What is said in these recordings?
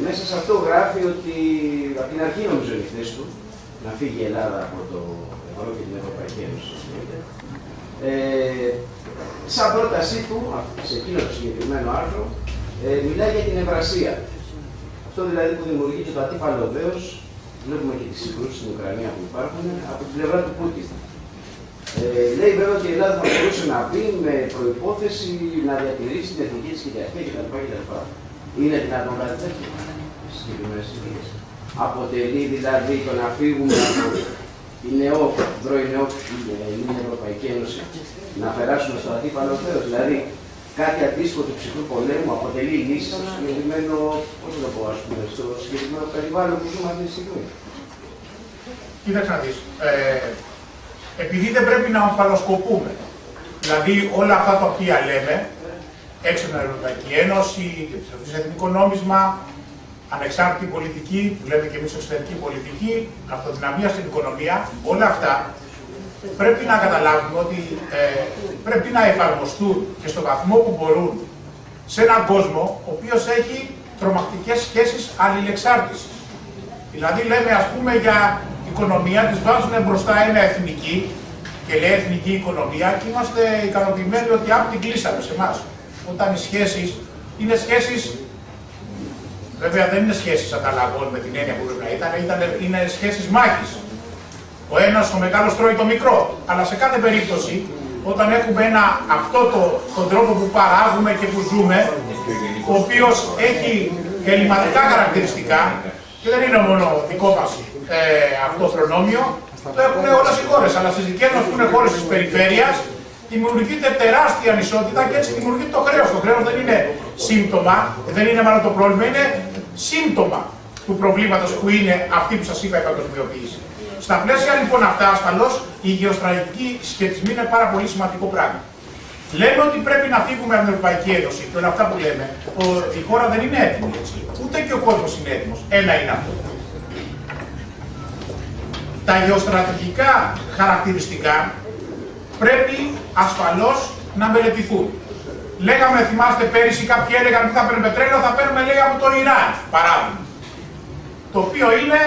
Μέσα σε αυτό γράφει ότι από την αρχή νομίζω είναι η θέση του να φύγει η Ελλάδα από το ευρώ και την Ευρωπαϊκή Ένωση. Σαν πρότασή του, σε εκείνο το συγκεκριμένο άρθρο, μιλάει για την ευρασία. Αυτό δηλαδή που δημιουργεί και το αντίπαλο δέος, βλέπουμε και τις συγκρούσεις στην Ουκρανία που υπάρχουν, από την πλευρά του Πούτιν. Λέει βέβαια ότι η Ελλάδα θα μπορούσε να μπει με προϋπόθεση να διατηρήσει την εθνική της κυριαρχία κτλ. Είναι δυνατόν κάτι τέτοιο στις συγκεκριμένες συνθήκες? Αποτελεί δηλαδή το να φύγουμε από την πρώην νέα Ευρωπαϊκή Ένωση να περάσουμε στο αντίπαλο δέος? Δηλαδή κάτι αντίστοιχο του ψυχρού πολέμου αποτελεί λύση στο συγκεκριμένο, πώς να το πω, στο συγκεκριμένο περιβάλλον που ζούμε αυτή τη στιγμή? Κοίταξε να δεις. Επειδή δεν πρέπει να ομφαλοσκοπούμε, δηλαδή όλα αυτά τα οποία λέμε, έξω από την Ευρωπαϊκή Ένωση, εθνικό νόμισμα, ανεξάρτητη πολιτική, που λέμε και εμείς εξωτερική πολιτική, αυτοδυναμία στην οικονομία, όλα αυτά πρέπει να καταλάβουμε ότι πρέπει να εφαρμοστούν και στον βαθμό που μπορούν σε έναν κόσμο ο οποίος έχει τρομακτικές σχέσεις αλληλεξάρτησης. Δηλαδή λέμε ας πούμε για οικονομία, τις βάζουν μπροστά ένα εθνική και λέει εθνική οικονομία και είμαστε ικανοποιημένοι ότι άπου την κλείσαμε σε εμάς. Όταν οι σχέσεις είναι σχέσεις, βέβαια δεν είναι σχέσεις ανταλλαγών με την έννοια που πρέπει να είναι σχέσεις μάχης. Ο ένας, ο μεγάλος τρώει το μικρό, αλλά σε κάθε περίπτωση όταν έχουμε τον τρόπο που παράγουμε και που ζούμε, ο οποίος έχει ελληματικά χαρακτηριστικά και δεν είναι μόνο δικό μας αυτό προνόμιο, το έχουν όλες οι χώρες, αλλά στις δικές μας που είναι χώρες της περιφέρειας, δημιουργείται τεράστια ανισότητα και έτσι δημιουργείται το χρέος. Το χρέος δεν είναι σύμπτωμα, δεν είναι μάλλον το πρόβλημα, είναι σύμπτωμα του προβλήματος που είναι αυτή που σας είπα η παγκοσμιοποίηση. Στα πλαίσια λοιπόν αυτά, ασφαλώς, η γεωστρατηγική σχετισμή είναι πάρα πολύ σημαντικό πράγμα. Λέμε ότι πρέπει να φύγουμε από την Ευρωπαϊκή Ένωση και όλα αυτά που λέμε, η χώρα δεν είναι έτοιμη έτσι. Ούτε και ο κόσμος είναι έτοιμος. Ένα είναι αυτό. Τα γεωστρατηγικά χαρακτηριστικά πρέπει ασφαλώς να μελετηθούν. Λέγαμε, θυμάστε πέρυσι, κάποιοι έλεγαν ότι θα παίρνουμε πετρέλαιο, θα παίρνουμε λέει από το Ιράν, παράδειγμα. Το οποίο είναι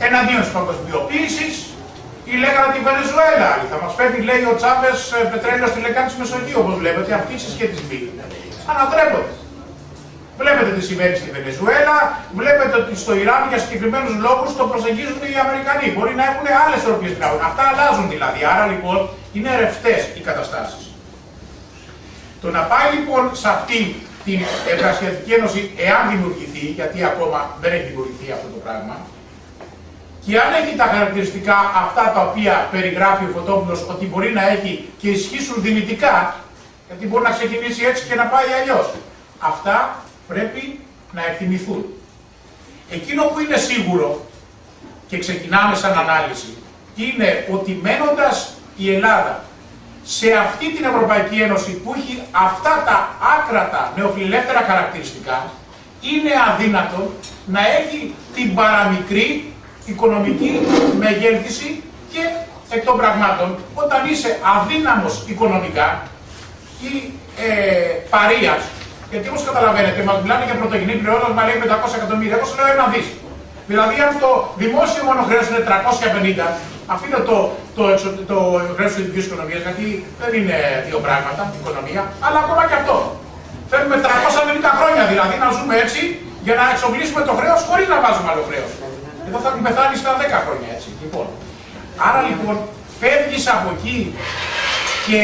εναντίον της παγκοσμιοποίησης, ή λέγανε τη Βενεζουέλα. Θα μας φέρνει, λέει ο Τσάβες, πετρέλαιο στη λεκάνη της Μεσογείου, όπως βλέπετε, αυτοί οι συσχετισμοί ανατρέπονται. Βλέπετε τι συμβαίνει στη Βενεζουέλα, βλέπετε ότι στο Ιράν για συγκεκριμένους λόγους το προσεγγίζουν οι Αμερικανοί. Μπορεί να έχουν άλλες ορπίες δυνάμεις. Αυτά αλλάζουν δηλαδή. Άρα λοιπόν είναι ρευστές οι καταστάσεις. Το να πάει λοιπόν σε αυτή την Ευρασιατική Ένωση, εάν δημιουργηθεί, γιατί ακόμα δεν έχει δημιουργηθεί αυτό το πράγμα, και αν έχει τα χαρακτηριστικά αυτά τα οποία περιγράφει ο Φωτόπουλος ότι μπορεί να έχει και ισχύσουν δυνητικά, γιατί μπορεί να ξεκινήσει έτσι και να πάει αλλιώς. Αυτά πρέπει να εκτιμηθούν. Εκείνο που είναι σίγουρο και ξεκινάμε σαν ανάλυση είναι ότι μένοντας η Ελλάδα σε αυτή την Ευρωπαϊκή Ένωση που έχει αυτά τα άκρατα νεοφιλελεύθερα χαρακτηριστικά, είναι αδύνατο να έχει την παραμικρή οικονομική μεγέθυνση και εκ των πραγμάτων, όταν είσαι αδύναμος οικονομικά ή παρείας, γιατί όπως καταλαβαίνετε, μας μιλάνε για πρωτογενή πλεόνασμα, λέει 500 εκατομμύρια, εγώ σου λέω ένα δις. Δηλαδή, αν το δημόσιο μόνο χρέος είναι 350, αφήνω το χρέος της ειδικής οικονομίας, γιατί δεν είναι δύο πράγματα, οικονομία, αλλά ακόμα και αυτό. Θέλουμε 350 χρόνια δηλαδή να ζούμε έτσι, για να εξοπλίσουμε το χρέος χωρίς να βάζουμε άλλο χρέος. Εδώ θα έχουν πεθάνει στα 10 χρόνια έτσι. Λοιπόν. Άρα λοιπόν, φεύγεις από εκεί και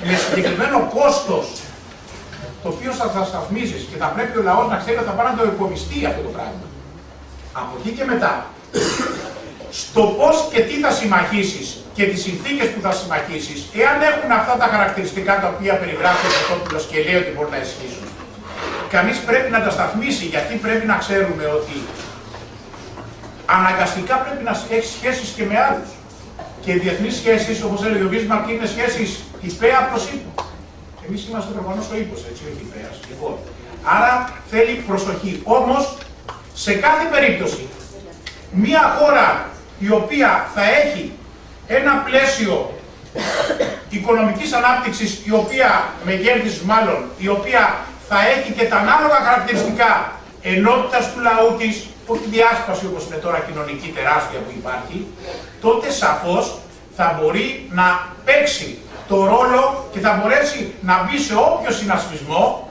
με συγκεκριμένο κόστος, το οποίο θα σταθμίζεις και θα πρέπει ο λαός να ξέρει ότι θα πάει να το υπομειστεί αυτό το πράγμα. Από εκεί και μετά, στο πώς και τι θα συμμαχίσεις και τις συνθήκες που θα συμμαχίσεις, εάν έχουν αυτά τα χαρακτηριστικά τα οποία περιγράφει ο Φωτόπουλος και λέει ότι μπορεί να ισχύσουν, κανείς πρέπει να τα σταθμίσει, γιατί πρέπει να ξέρουμε ότι αναγκαστικά πρέπει να έχει σχέσεις και με άλλους. Και οι διεθνείς σχέσεις, όπως έλεγε ο Βίσμαρκ, είναι σχέσεις υπέα προς ύπο. Εμείς είμαστε προφανώς ο ύπος, έτσι, όχι υπέας. Λοιπόν, άρα θέλει προσοχή. Όμως, σε κάθε περίπτωση, μία χώρα η οποία θα έχει ένα πλαίσιο οικονομικής ανάπτυξης, μεγέθυνσης μάλλον, η οποία θα έχει και τα ανάλογα χαρακτηριστικά ενότητας του λαού της, όχι διάσπαση όπως είναι τώρα κοινωνική τεράστια που υπάρχει, τότε σαφώς θα μπορεί να παίξει το ρόλο και θα μπορέσει να μπει σε όποιο συνασπισμό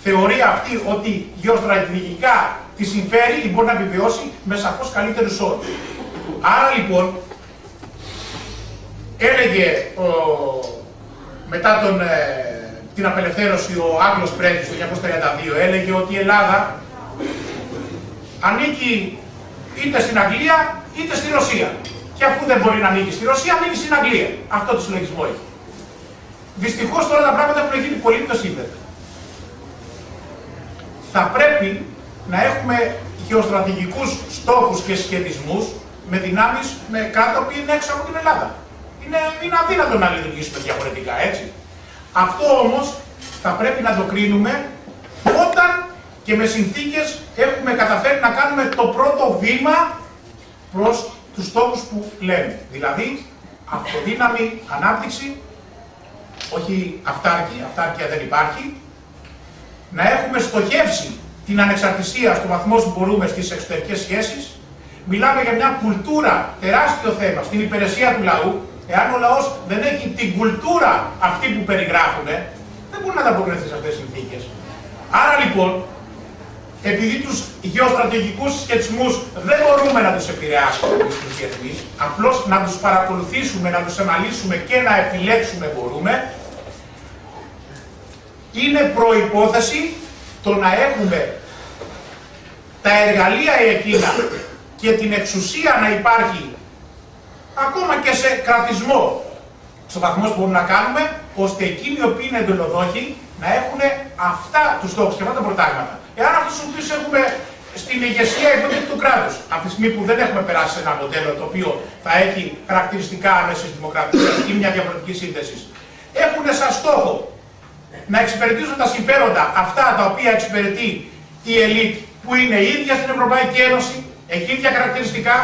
θεωρεί αυτή ότι γεωστρατηγικά τη συμφέρει ή μπορεί να επιβιώσει με σαφώς καλύτερους όρους. Άρα λοιπόν, έλεγε μετά την απελευθέρωση ο Άγγλος πρέσβης το 1932, έλεγε ότι η Ελλάδα ανήκει είτε στην Αγγλία είτε στη Ρωσία. Και αφού δεν μπορεί να ανήκει στη Ρωσία, ανήκει στην Αγγλία. Αυτό το συλλογισμό έχει. Δυστυχώς τώρα τα πράγματα έχουν γίνει πολύ πιο σύνδετα. Θα πρέπει να έχουμε γεωστρατηγικούς στόχους και σχεδισμούς με δυνάμεις, με κράτη που είναι έξω από την Ελλάδα. Είναι αδύνατο να λειτουργήσουμε διαφορετικά, έτσι. Αυτό όμως θα πρέπει να το κρίνουμε όταν και με συνθήκες έχουμε καταφέρει να κάνουμε το πρώτο βήμα προς τους στόχους που λέμε. Δηλαδή, αυτοδύναμη ανάπτυξη, όχι αυτάρκεια δεν υπάρχει, να έχουμε στοχεύσει την ανεξαρτησία στο βαθμό που μπορούμε στις εξωτερικές σχέσεις. Μιλάμε για μια κουλτούρα, τεράστιο θέμα, στην υπηρεσία του λαού. Εάν ο λαός δεν έχει την κουλτούρα αυτή που περιγράφουμε, δεν μπορεί να ανταποκριθεί σε αυτές τις συνθήκες. Άρα λοιπόν, επειδή τους γεωστρατηγικούς σχετισμούς δεν μπορούμε να τους επηρεάσουμε τους διεθνείς, απλώς να τους παρακολουθήσουμε, να τους αναλύσουμε και να επιλέξουμε μπορούμε, είναι προϋπόθεση το να έχουμε τα εργαλεία εκείνα και την εξουσία να υπάρχει ακόμα και σε κρατισμό στο βαθμό που μπορούμε να κάνουμε, ώστε εκείνοι οι οποίοι είναι εντολοδόχοι να έχουν αυτά τους στόχους και αυτά τα προτάγματα. Εάν αυτούς τους οποίους έχουμε στην ηγεσία του κράτους, από τη στιγμή που δεν έχουμε περάσει σε ένα μοντέλο το οποίο θα έχει χαρακτηριστικά άμεσης δημοκρατίας ή μια διαφορετική σύνθεση, έχουν σαν στόχο να εξυπηρετήσουν τα συμφέροντα αυτά τα οποία εξυπηρετεί η ελίτ που είναι η ίδια στην Ευρωπαϊκή Ένωση, έχει ίδια χαρακτηριστικά,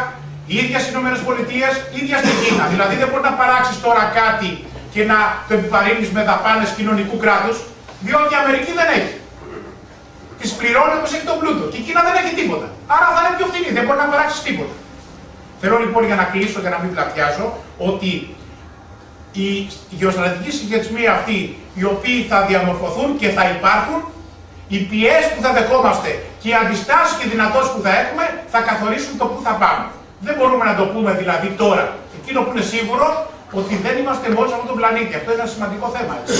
οι ίδιες στις ΗΠΑ, ίδια στην Κίνα. Δηλαδή δεν μπορεί να παράξεις τώρα κάτι και να το επιβαρύνεις με δαπάνες κοινωνικού κράτους, διότι η Αμερική δεν έχει. Τις πληρώνει όπως έχει τον πλούτο. Και η Κίνα δεν έχει τίποτα. Άρα θα είναι πιο φθηνή, δεν μπορεί να παράξεις τίποτα. Θέλω λοιπόν για να κλείσω και να μην πλατιάσω ότι οι γεωστρατηγικοί συγχετισμοί αυτοί, οι οποίοι θα διαμορφωθούν και θα υπάρχουν, οι πιέσεις που θα δεχόμαστε και οι αντιστάσεις και οι δυνατότητες που θα έχουμε θα καθορίσουν το πού θα πάμε. Δεν μπορούμε να το πούμε δηλαδή τώρα. Εκείνο που είναι σίγουρο ότι δεν είμαστε μόνοι σε αυτόν τον πλανήτη. Αυτό είναι ένα σημαντικό θέμα. Έτσι.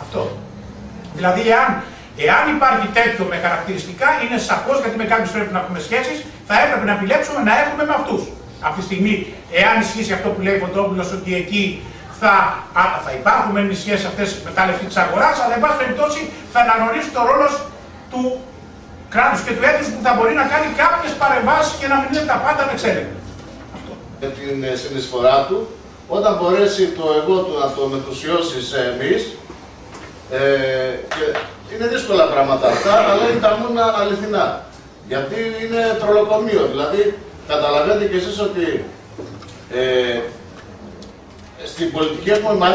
Αυτό. Δηλαδή, εάν υπάρχει τέτοιο με χαρακτηριστικά, είναι σαφώς γιατί με κάποιους πρέπει να έχουμε σχέσεις, θα έπρεπε να επιλέξουμε να έχουμε με αυτούς. Αυτή τη στιγμή, εάν ισχύσει αυτό που λέει ο Φωτόπουλος, ότι εκεί θα υπάρχουν μεν οι σχέσεις αυτές μετάλλευση της αγοράς, αλλά εν πάση περιπτώσει θα αναγνωρίσει το ρόλο του κράτους και του έθνους που θα μπορεί να κάνει κάποιες παρεμβάσεις και να μην είναι τα πάντα ανεξέλεγκτα. Με την συνεισφορά του, όταν μπορέσει το εγώ του να το μετουσιώσει σε εμείς, και είναι δύσκολα πράγματα αυτά, αλλά είναι τα μόνα αληθινά. Γιατί είναι τρολοκομείο, δηλαδή καταλαβαίνετε κι εσείς ότι στην πολιτική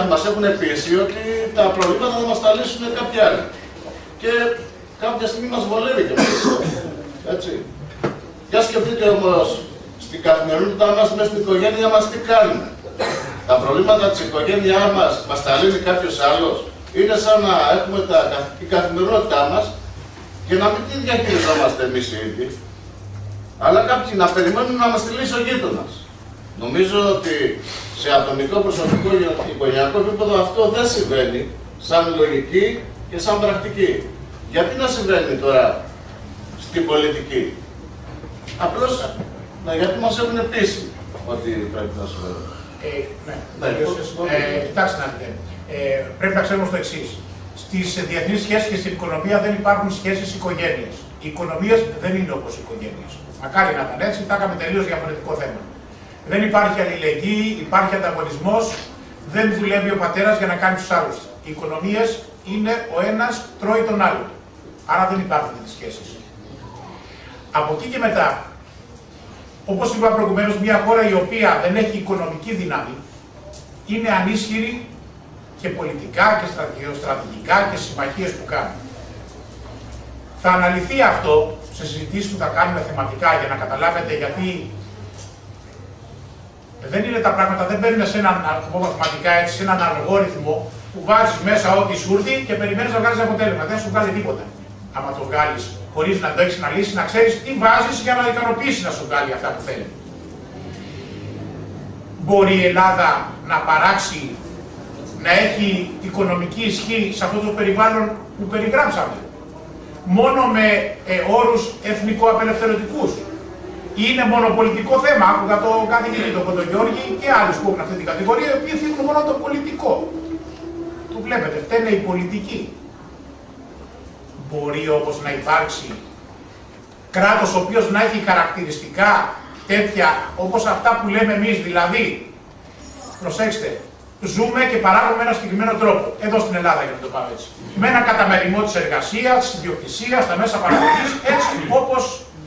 μας έχουν πείσει ότι τα προβλήματα θα μας τα λύσουν κάποιοι άλλοι. Και κάποια στιγμή μας βολεύει και αυτό. Έτσι. Για σκεφτείτε όμως, στην καθημερινότητά μας, μέσα στην οικογένειά μας, τι κάνουμε. Τα προβλήματα της οικογένειάς μας τα λύνει κάποιος άλλος. Είναι σαν να έχουμε την καθημερινότητά μας και να μην τη διαχειριζόμαστε εμείς οι ίδιοι. Αλλά κάποιοι να περιμένουν να μας τη λύσει ο γείτονας. Νομίζω ότι σε ατομικό, προσωπικό, οικογενειακό επίπεδο αυτό δεν συμβαίνει σαν λογική και σαν πρακτική. Γιατί να συμβαίνει τώρα στην πολιτική. Απλώς γιατί μας έχουν πείσει ότι πρέπει να συμβαίνει. Κοιτάξτε να δείτε. Πρέπει να ξέρουμε το εξής. Στις διεθνείς σχέσεις και στην οικονομία δεν υπάρχουν σχέσεις οικογένειας. Οι οικονομίες δεν είναι όπως οι οικογένειες. Μακάρι να ήταν έτσι, θα είχαμε τελείως διαφορετικό θέμα. Δεν υπάρχει αλληλεγγύη, υπάρχει ανταγωνισμός, δεν δουλεύει ο πατέρας για να κάνει τους άλλους. Οι οικονομίες είναι ο ένας τρώει τον άλλον. Άρα δεν υπάρχουν τις σχέσεις. Από εκεί και μετά, όπως είπα προηγουμένως, μια χώρα η οποία δεν έχει οικονομική δύναμη είναι ανίσχυρη και πολιτικά και στρατηγικά και συμμαχίες που κάνουν. Θα αναλυθεί αυτό σε συζητήσεις που θα κάνουμε θεματικά για να καταλάβετε γιατί δεν είναι τα πράγματα, δεν μπαίνουν σε έναν μαθηματικά έτσι, σε έναν αλγόριθμο που βάζεις μέσα ό,τι σου έρθει και περιμένεις να βγάλεις αποτέλεσμα. Δεν σου βγάλει τίποτα. Άμα το βγάλεις χωρίς να το έχεις αναλύσει, να ξέρεις τι βάζεις για να ικανοποιήσει να σου βγάλει αυτά που θέλει. Μπορεί η Ελλάδα να παράξει, να έχει οικονομική ισχύ σε αυτό το περιβάλλον που περιγράψαμε, μόνο με όρους εθνικο-απελευθερωτικούς. Είναι μονοπολιτικό θέμα, άκουγα το καθηγητή, τον Κοντογιώργη και άλλους που έχουν αυτή την κατηγορία, οι οποίοι θίγουν μόνο το πολιτικό. Το βλέπετε, φταίνε οι πολιτικοί. Μπορεί όπως να υπάρξει κράτος ο οποίος να έχει χαρακτηριστικά τέτοια, όπως αυτά που λέμε εμείς, δηλαδή, προσέξτε, ζούμε και παράγουμε με ένα συγκεκριμένο τρόπο, εδώ στην Ελλάδα για να το πάω έτσι. Με ένα καταμερισμό της εργασίας, της ιδιοκτησίας, τα μέσα παραγωγής, έτσι όπως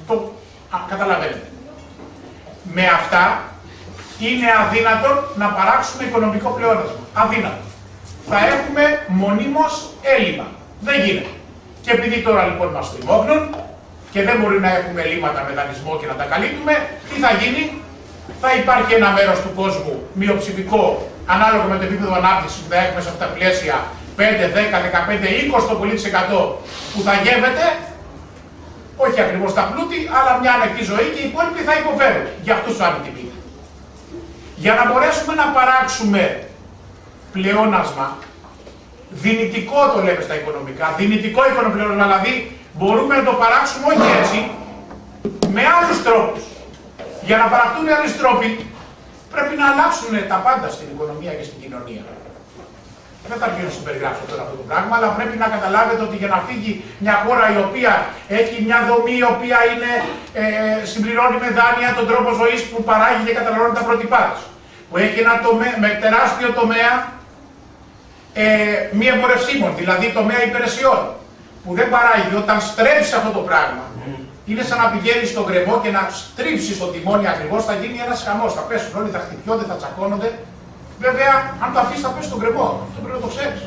το καταλαβαίνετε. Με αυτά είναι αδύνατον να παράξουμε οικονομικό πλεόνασμα. Αδύνατο. Θα έχουμε μονίμως έλλειμμα. Δεν γίνεται. Και επειδή τώρα λοιπόν μας τριμώχνουν και δεν μπορεί να έχουμε ελλείμματα με δανεισμό και να τα καλύπτουμε, τι θα γίνει? Θα υπάρχει ένα μέρος του κόσμου μειοψηφικό, ανάλογα με το επίπεδο ανάπτυξης που θα έχουμε σε αυτά τα πλαίσια, 5, 10, 15, 20% που θα γεύεται, όχι ακριβώς τα πλούτη, αλλά μια ανεκτή ζωή και οι υπόλοιποι θα υποφέρουν. Για αυτούς τους άλλους τιμή. Για να μπορέσουμε να παράξουμε πλεόνασμα, δυνητικό το λέμε στα οικονομικά, δυνητικό οικονομικό, δηλαδή μπορούμε να το παράξουμε όχι έτσι, με άλλους τρόπους. Για να παραχτούν οι άλλοι τρόποι, πρέπει να αλλάξουν τα πάντα στην οικονομία και στην κοινωνία. Δεν θα αρχίσω να περιγράψω τώρα αυτό το πράγμα, αλλά πρέπει να καταλάβετε ότι για να φύγει μια χώρα η οποία έχει μια δομή η οποία είναι, συμπληρώνει με δάνεια τον τρόπο ζωής που παράγει και καταναλώνει τα πρότυπά της, που έχει ένα με τεράστιο τομέα μη εμπορευσίμων, δηλαδή τομέα υπηρεσιών, που δεν παράγει, όταν στρέψει αυτό το πράγμα, είναι σαν να πηγαίνει στον κρεμό και να στρίψει στο τιμόνι ακριβώς, θα γίνει ένας χαμός. Θα πέσουν όλοι, θα χτυπιόνται, θα τσακώνονται. Βέβαια, αν το αφήσει, θα πέσει στον κρεμό. Αυτό πρέπει να το ξέρει.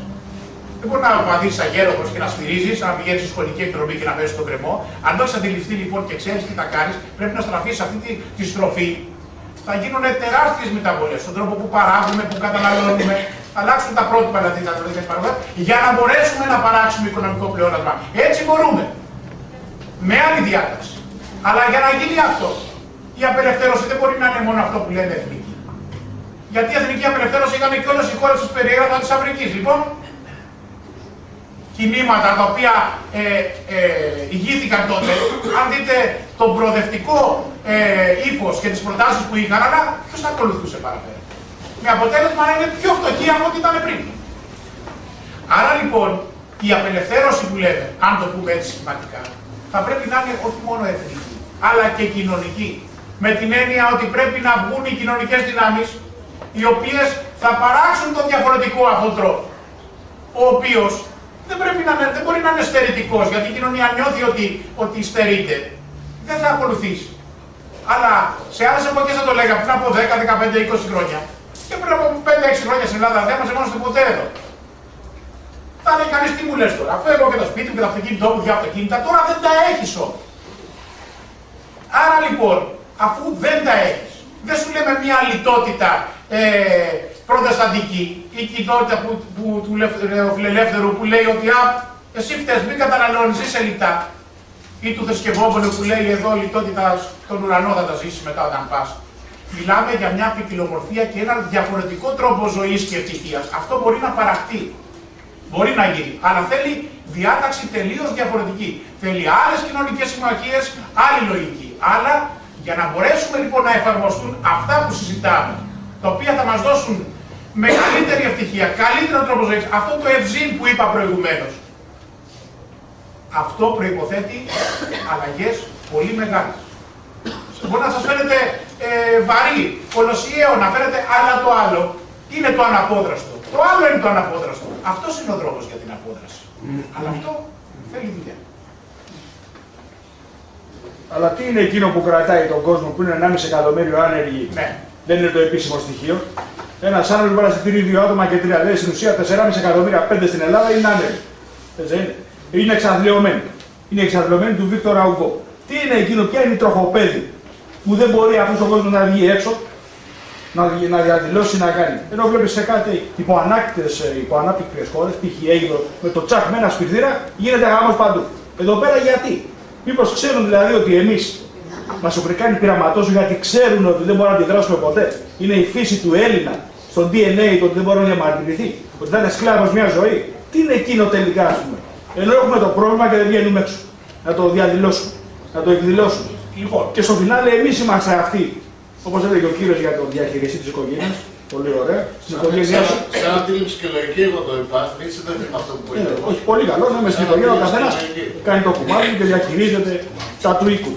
Δεν μπορεί να βαδίσει αγέροχος και να σφυρίζει, να πηγαίνει στη σχολική εκδρομή και να πέσει στον κρεμό. Αν το έχει αντιληφθεί λοιπόν και ξέρει τι θα κάνει, πρέπει να στραφεί σε αυτή τη στροφή. Θα γίνουν τεράστιες μεταβολές στον τρόπο που παράγουμε, που καταναλώνουμε. Θα αλλάξουν τα πρότυπα δηλαδή για να μπορέσουμε να παράξουμε οικονομικό πλεόνασμα. Έτσι μπορούμε. Με άλλη διάταξη. Αλλά για να γίνει αυτό, η απελευθέρωση δεν μπορεί να είναι μόνο αυτό που λένε εθνική. Γιατί η εθνική απελευθέρωση είχαμε και όλες οι χώρες της περιέργειας της Αφρικής. Λοιπόν, κινήματα τα οποία ηγήθηκαν τότε, αν δείτε τον προοδευτικό ύφος και τις προτάσεις που είχαν, αλλά ποιος θα ακολουθούσε παραπέρα. Με αποτέλεσμα να είναι πιο φτωχοί από ό,τι ήταν πριν. Άρα λοιπόν, η απελευθέρωση που λέμε, αν το πούμε έτσι σημαντικά, θα πρέπει να είναι όχι μόνο εθνική, αλλά και κοινωνική. Με την έννοια ότι πρέπει να βγουν οι κοινωνικές δυνάμεις, οι οποίες θα παράξουν τον διαφορετικό αυτόν τρόπο. Ο οποίος δεν μπορεί να είναι στερητικός, γιατί η κοινωνία νιώθει ότι στερείται. Δεν θα ακολουθήσει. Αλλά σε άλλες εποχές θα το λέγαμε πριν από 10, 15, 20 χρόνια. Και πριν από 5-6 χρόνια στην Ελλάδα δεν μας έμοναστε ποτέ εδώ. Θα είναι κανείς τι μου λες τώρα. Φεύγω και το σπίτι μου και το αυτοκίνητό μου, δύο αυτοκίνητα, τώρα δεν τα έχεις όμως. Άρα λοιπόν, αφού δεν τα έχεις, δεν σου λέμε μια λιτότητα προτεσταντική, η κοινότητα του φιλελεύθερου που λέει ότι εσύ φταίς, μην καταναλώνεις, είσαι λιτά. Ή του θρησκευόμενου που λέει εδώ λιτότητα στον ουρανό θα τα ζήσεις μετά όταν πας. Μιλάμε για μια ποικιλομορφία και έναν διαφορετικό τρόπο ζωής και ευτυχίας. Αυτό μπορεί να παραχθεί. Μπορεί να γίνει. Αλλά θέλει διάταξη τελείως διαφορετική. Θέλει άλλες κοινωνικές συμμαχίες, άλλη λογική. Αλλά για να μπορέσουμε λοιπόν να εφαρμοστούν αυτά που συζητάμε, τα οποία θα μας δώσουν μεγαλύτερη ευτυχία, καλύτερο τρόπο ζωής, αυτό το ευζήν που είπα προηγουμένως, αυτό προϋποθέτει αλλαγές πολύ μεγάλες. Μπορεί να σας φαίνεται βαρύ, κολοσιαίο να φαίνεται, αλλά το άλλο είναι το αναπόδραστο. Το άλλο είναι το αναπόδραστο. Αυτός είναι ο δρόμος για την απόδραση. Αλλά αυτό θέλει δουλειά. Αλλά τι είναι εκείνο που κρατάει τον κόσμο που είναι 1,5 εκατομμύριο άνεργοι, ναι. Δεν είναι το επίσημο στοιχείο. Ένας άνθρωπος που παρασυντηρεί 2 άτομα και 3, δηλαδή στην ουσία 4,5 εκατομμύρια, 5 στην Ελλάδα είναι άνεργοι. Είναι εξαθλειωμένοι. Είναι εξαντλωμένη του Βίκτορα Ουγκό. Τι είναι εκείνο, ποια είναι η τροχοπέδη που δεν μπορεί αυτός ο κόσμος να βγει έξω, να διαδηλώσει, να κάνει. Ενώ βλέπεις σε κάτι υποανάπτυκτες χώρες, π.χ. Αίγυπτο, με το τσακ με ένα σπιρτήρα, γίνεται γάμος παντού. Εδώ πέρα γιατί? Μήπως ξέρουν δηλαδή ότι εμείς μας έχουν κάνει πειραματόζωο γιατί ξέρουν ότι δεν μπορούμε να αντιδράσουμε ποτέ? Είναι η φύση του Έλληνα, στο DNA, το ότι δεν μπορεί να διαμαρτυρηθεί, ότι θα είναι σκλάβος μια ζωή. Τι είναι εκείνο τελικά, ας πούμε? Ενώ έχουμε το πρόβλημα και δεν βγαίνουμε έξω. Να το διαδηλώσουμε, να το εκδηλώσουμε. Λοιπόν, και στο φινάλε εμείς είμαστε αυτοί. Όπως έλεγε ο κύριος για τον διαχειριστή της οικογένειας. Πολύ ωραία. Στην οικογένειά σου. Σαν αντίληψη και λογική, εγώ το είπα. Έτσι δεν είναι αυτό που είπε. Όχι, πολύ καλό. Να είμαι στην οικογένεια, ο καθένας κάνει το κουμάδι και διαχειρίζεται τα του οίκου.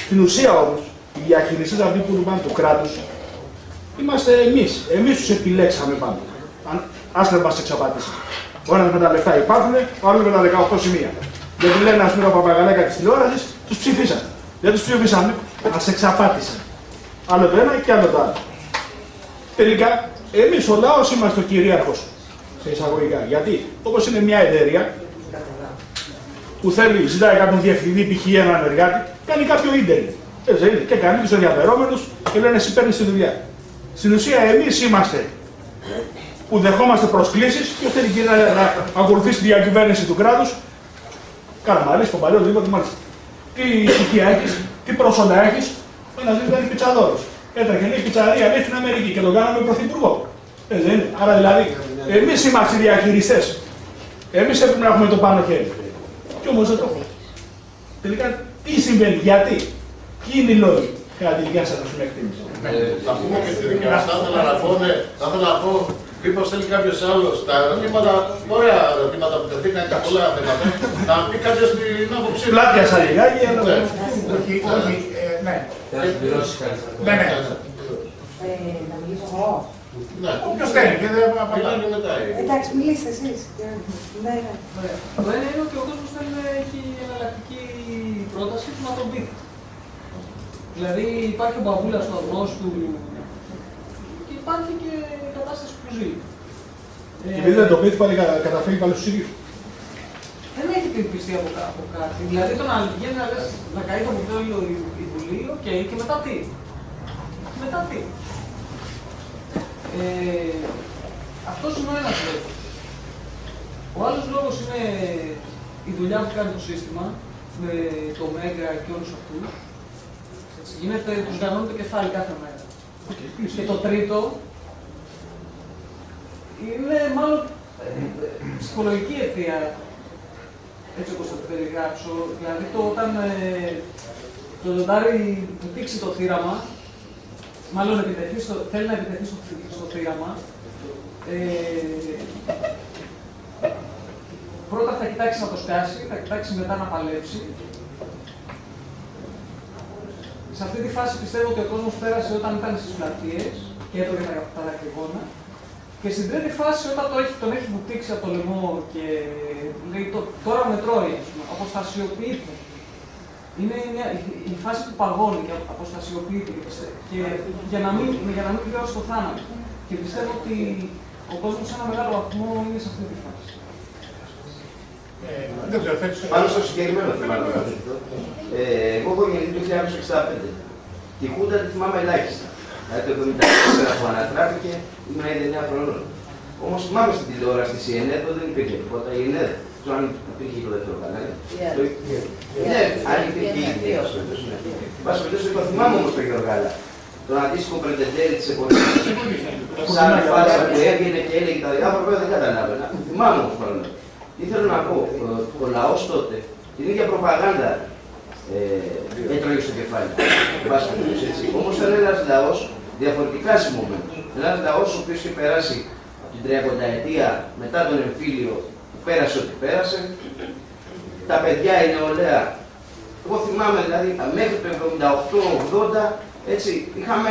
Στην ουσία όμως, οι διαχειριστές αυτοί που είναι του κράτους, είμαστε εμείς. Εμείς τους επιλέξαμε πάντα. Άσχετα μας εξαπάτησαν. Ο ένας με τα λεφτά υπάρχουν, ο άλλος με τα 18 σημεία. Γιατί λένε, ας πούμε, ο Παπαγαλάκα της τηλεόρασης, τους ψηφίσαν. Δεν τους ψηφίσαμε, μας εξαπάτησαν. Άλλο το ένα και άλλο το άλλο. Τελικά, εμείς ο λαός είμαστε ο κυρίαρχος, σε εισαγωγικά. Γιατί, όπως είναι μια εταιρεία που θέλει, ζητάει κάποιον διευθυντή, π.χ. έναν εργάτη, κάνει κάποιο ίντερνετ. Και κάνει τους ενδιαφερόμενους και λένε εσύ παίρνεις τη δουλειά. Στην ουσία, εμείς είμαστε που δεχόμαστε προσκλήσεις και θέλει να ακολουθήσει τη διακυβέρνηση του κράτους. Καραμαλής, Παπαλιός, τίποτε μάλιστα. Τι ηθικία έχεις, τι πρόσοντα έχεις, ένας ήταν πιτσαδόρος. Έτρεχε λέει πιτσαρία λέει στην Αμερική και τον κάναμε πρωθυπουργό. Έτσι είναι. Άρα δηλαδή, εμείς είμαστε οι διαχειριστές. Εμείς έπρεπε να έχουμε το πάνω χέρι. Κι όμως δεν το έχουμε. Τελικά, τι συμβαίνει, γιατί, ποιοι είναι οι λόγοι κατά τη δικιά σας εκτίμηση? Θα πούμε και τη δικιά μας. Θα ήθελα να πω, μήπως θέλει κάποιος άλλος τα ερωτήματα, ωραία ερωτήματα που τεθήκαν και πολλά θέματα, να πει κάποιος την άποψή του. Πλάτια σαν λιγάκι, αλλά όχι, ναι. Θα συμπληρώσεις κάτι. Ναι. Να μιλήσω εγώ. Όποιος θέλει και δεν Μιλάνε και μετά. Εντάξει, μιλήστε εσείς. Ναι. Το ένα είναι ότι ο κόσμος δεν έχει εναλλακτική πρόταση του να τον πει. Δηλαδή υπάρχει ο μπαμπούλας στο αγνός του και υπάρχει και η κατάσταση που ζει. επειδή δεν το πείθει πάλι καταφέρει πάλι στους ίδιους. Δεν έχει την πιστή από κάτι. Δηλαδή το να βγαίνει να λες να καεί το μοντέλο η Βουλή, και μετά τι. Μετά τι. Αυτός είναι ο ένας λόγος. Ο άλλος λόγος είναι η δουλειά που κάνει το σύστημα με το Μέγκα και όλους αυτούς. Γίνεται, τους γανώνει το κεφάλι κάθε μέρα. Και το τρίτο είναι μάλλον ψυχολογική αιτία, έτσι όπως θα το περιγράψω. Δηλαδή όταν το λιοντάρι βουτήξει το θύραμα, μάλλον θέλει να επιτεθεί στο θύραμα, πρώτα θα κοιτάξει να το σκάσει, θα κοιτάξει μετά να παλέψει. Σε αυτή τη φάση πιστεύω ότι ο κόσμος πέρασε όταν ήταν στις πλατείες και έτρωγε τα δακρυγόνα. Και στην τρίτη φάση, όταν τον έχει βουτήξει από το λαιμό και λέει τώρα με τρώει, αποστασιοποιείται. Είναι η φάση που παγώνει και αποστασιοποιείται και για να μην βιώσει το θάνατο. Και πιστεύω ότι ο κόσμος σε ένα μεγάλο βαθμό είναι σε αυτή τη φάση. Πάνω στο συγκεκριμένο θέμα, εγώ έχω γεννηθεί το 1965. Τη Χούντα τη θυμάμαι ελάχιστα. Δηλαδή το 1974 που ανατράπηκε ήμουν ήδη 9 χρονών. Όμως θυμάμαι στην τηλεόραση της ΙΕΝΕΔ δεν υπήρχε τίποτα. Η ΙΕΝΕΔ, το αν υπήρχε το δεύτερο κανάλι. Ναι, αν υπήρχε ήδη. Πάση περιπτώσει το θυμάμαι όμως το Γεωργάλα. Τον αντίστοιχο πρετεντέρι της εποχής. Σαν φάτσα που έβγαινε και έλεγε τα διάφορα, δεν καταλάβαινα. Θυμάμαι όμως παρόλο. Τι θέλω να πω, ο λαός τότε την ίδια προπαγάνδα έτρωγε στο κεφάλι. Όμως ήταν ένας λαός διαφορετικά σημωμένος. Ένας λαός ο οποίος είχε περάσει από την 30ετία μετά τον εμφύλιο που πέρασε ό,τι πέρασε. Τα παιδιά, η νεολαία. Εγώ θυμάμαι δηλαδή μέχρι το 78-80 έτσι είχαμε.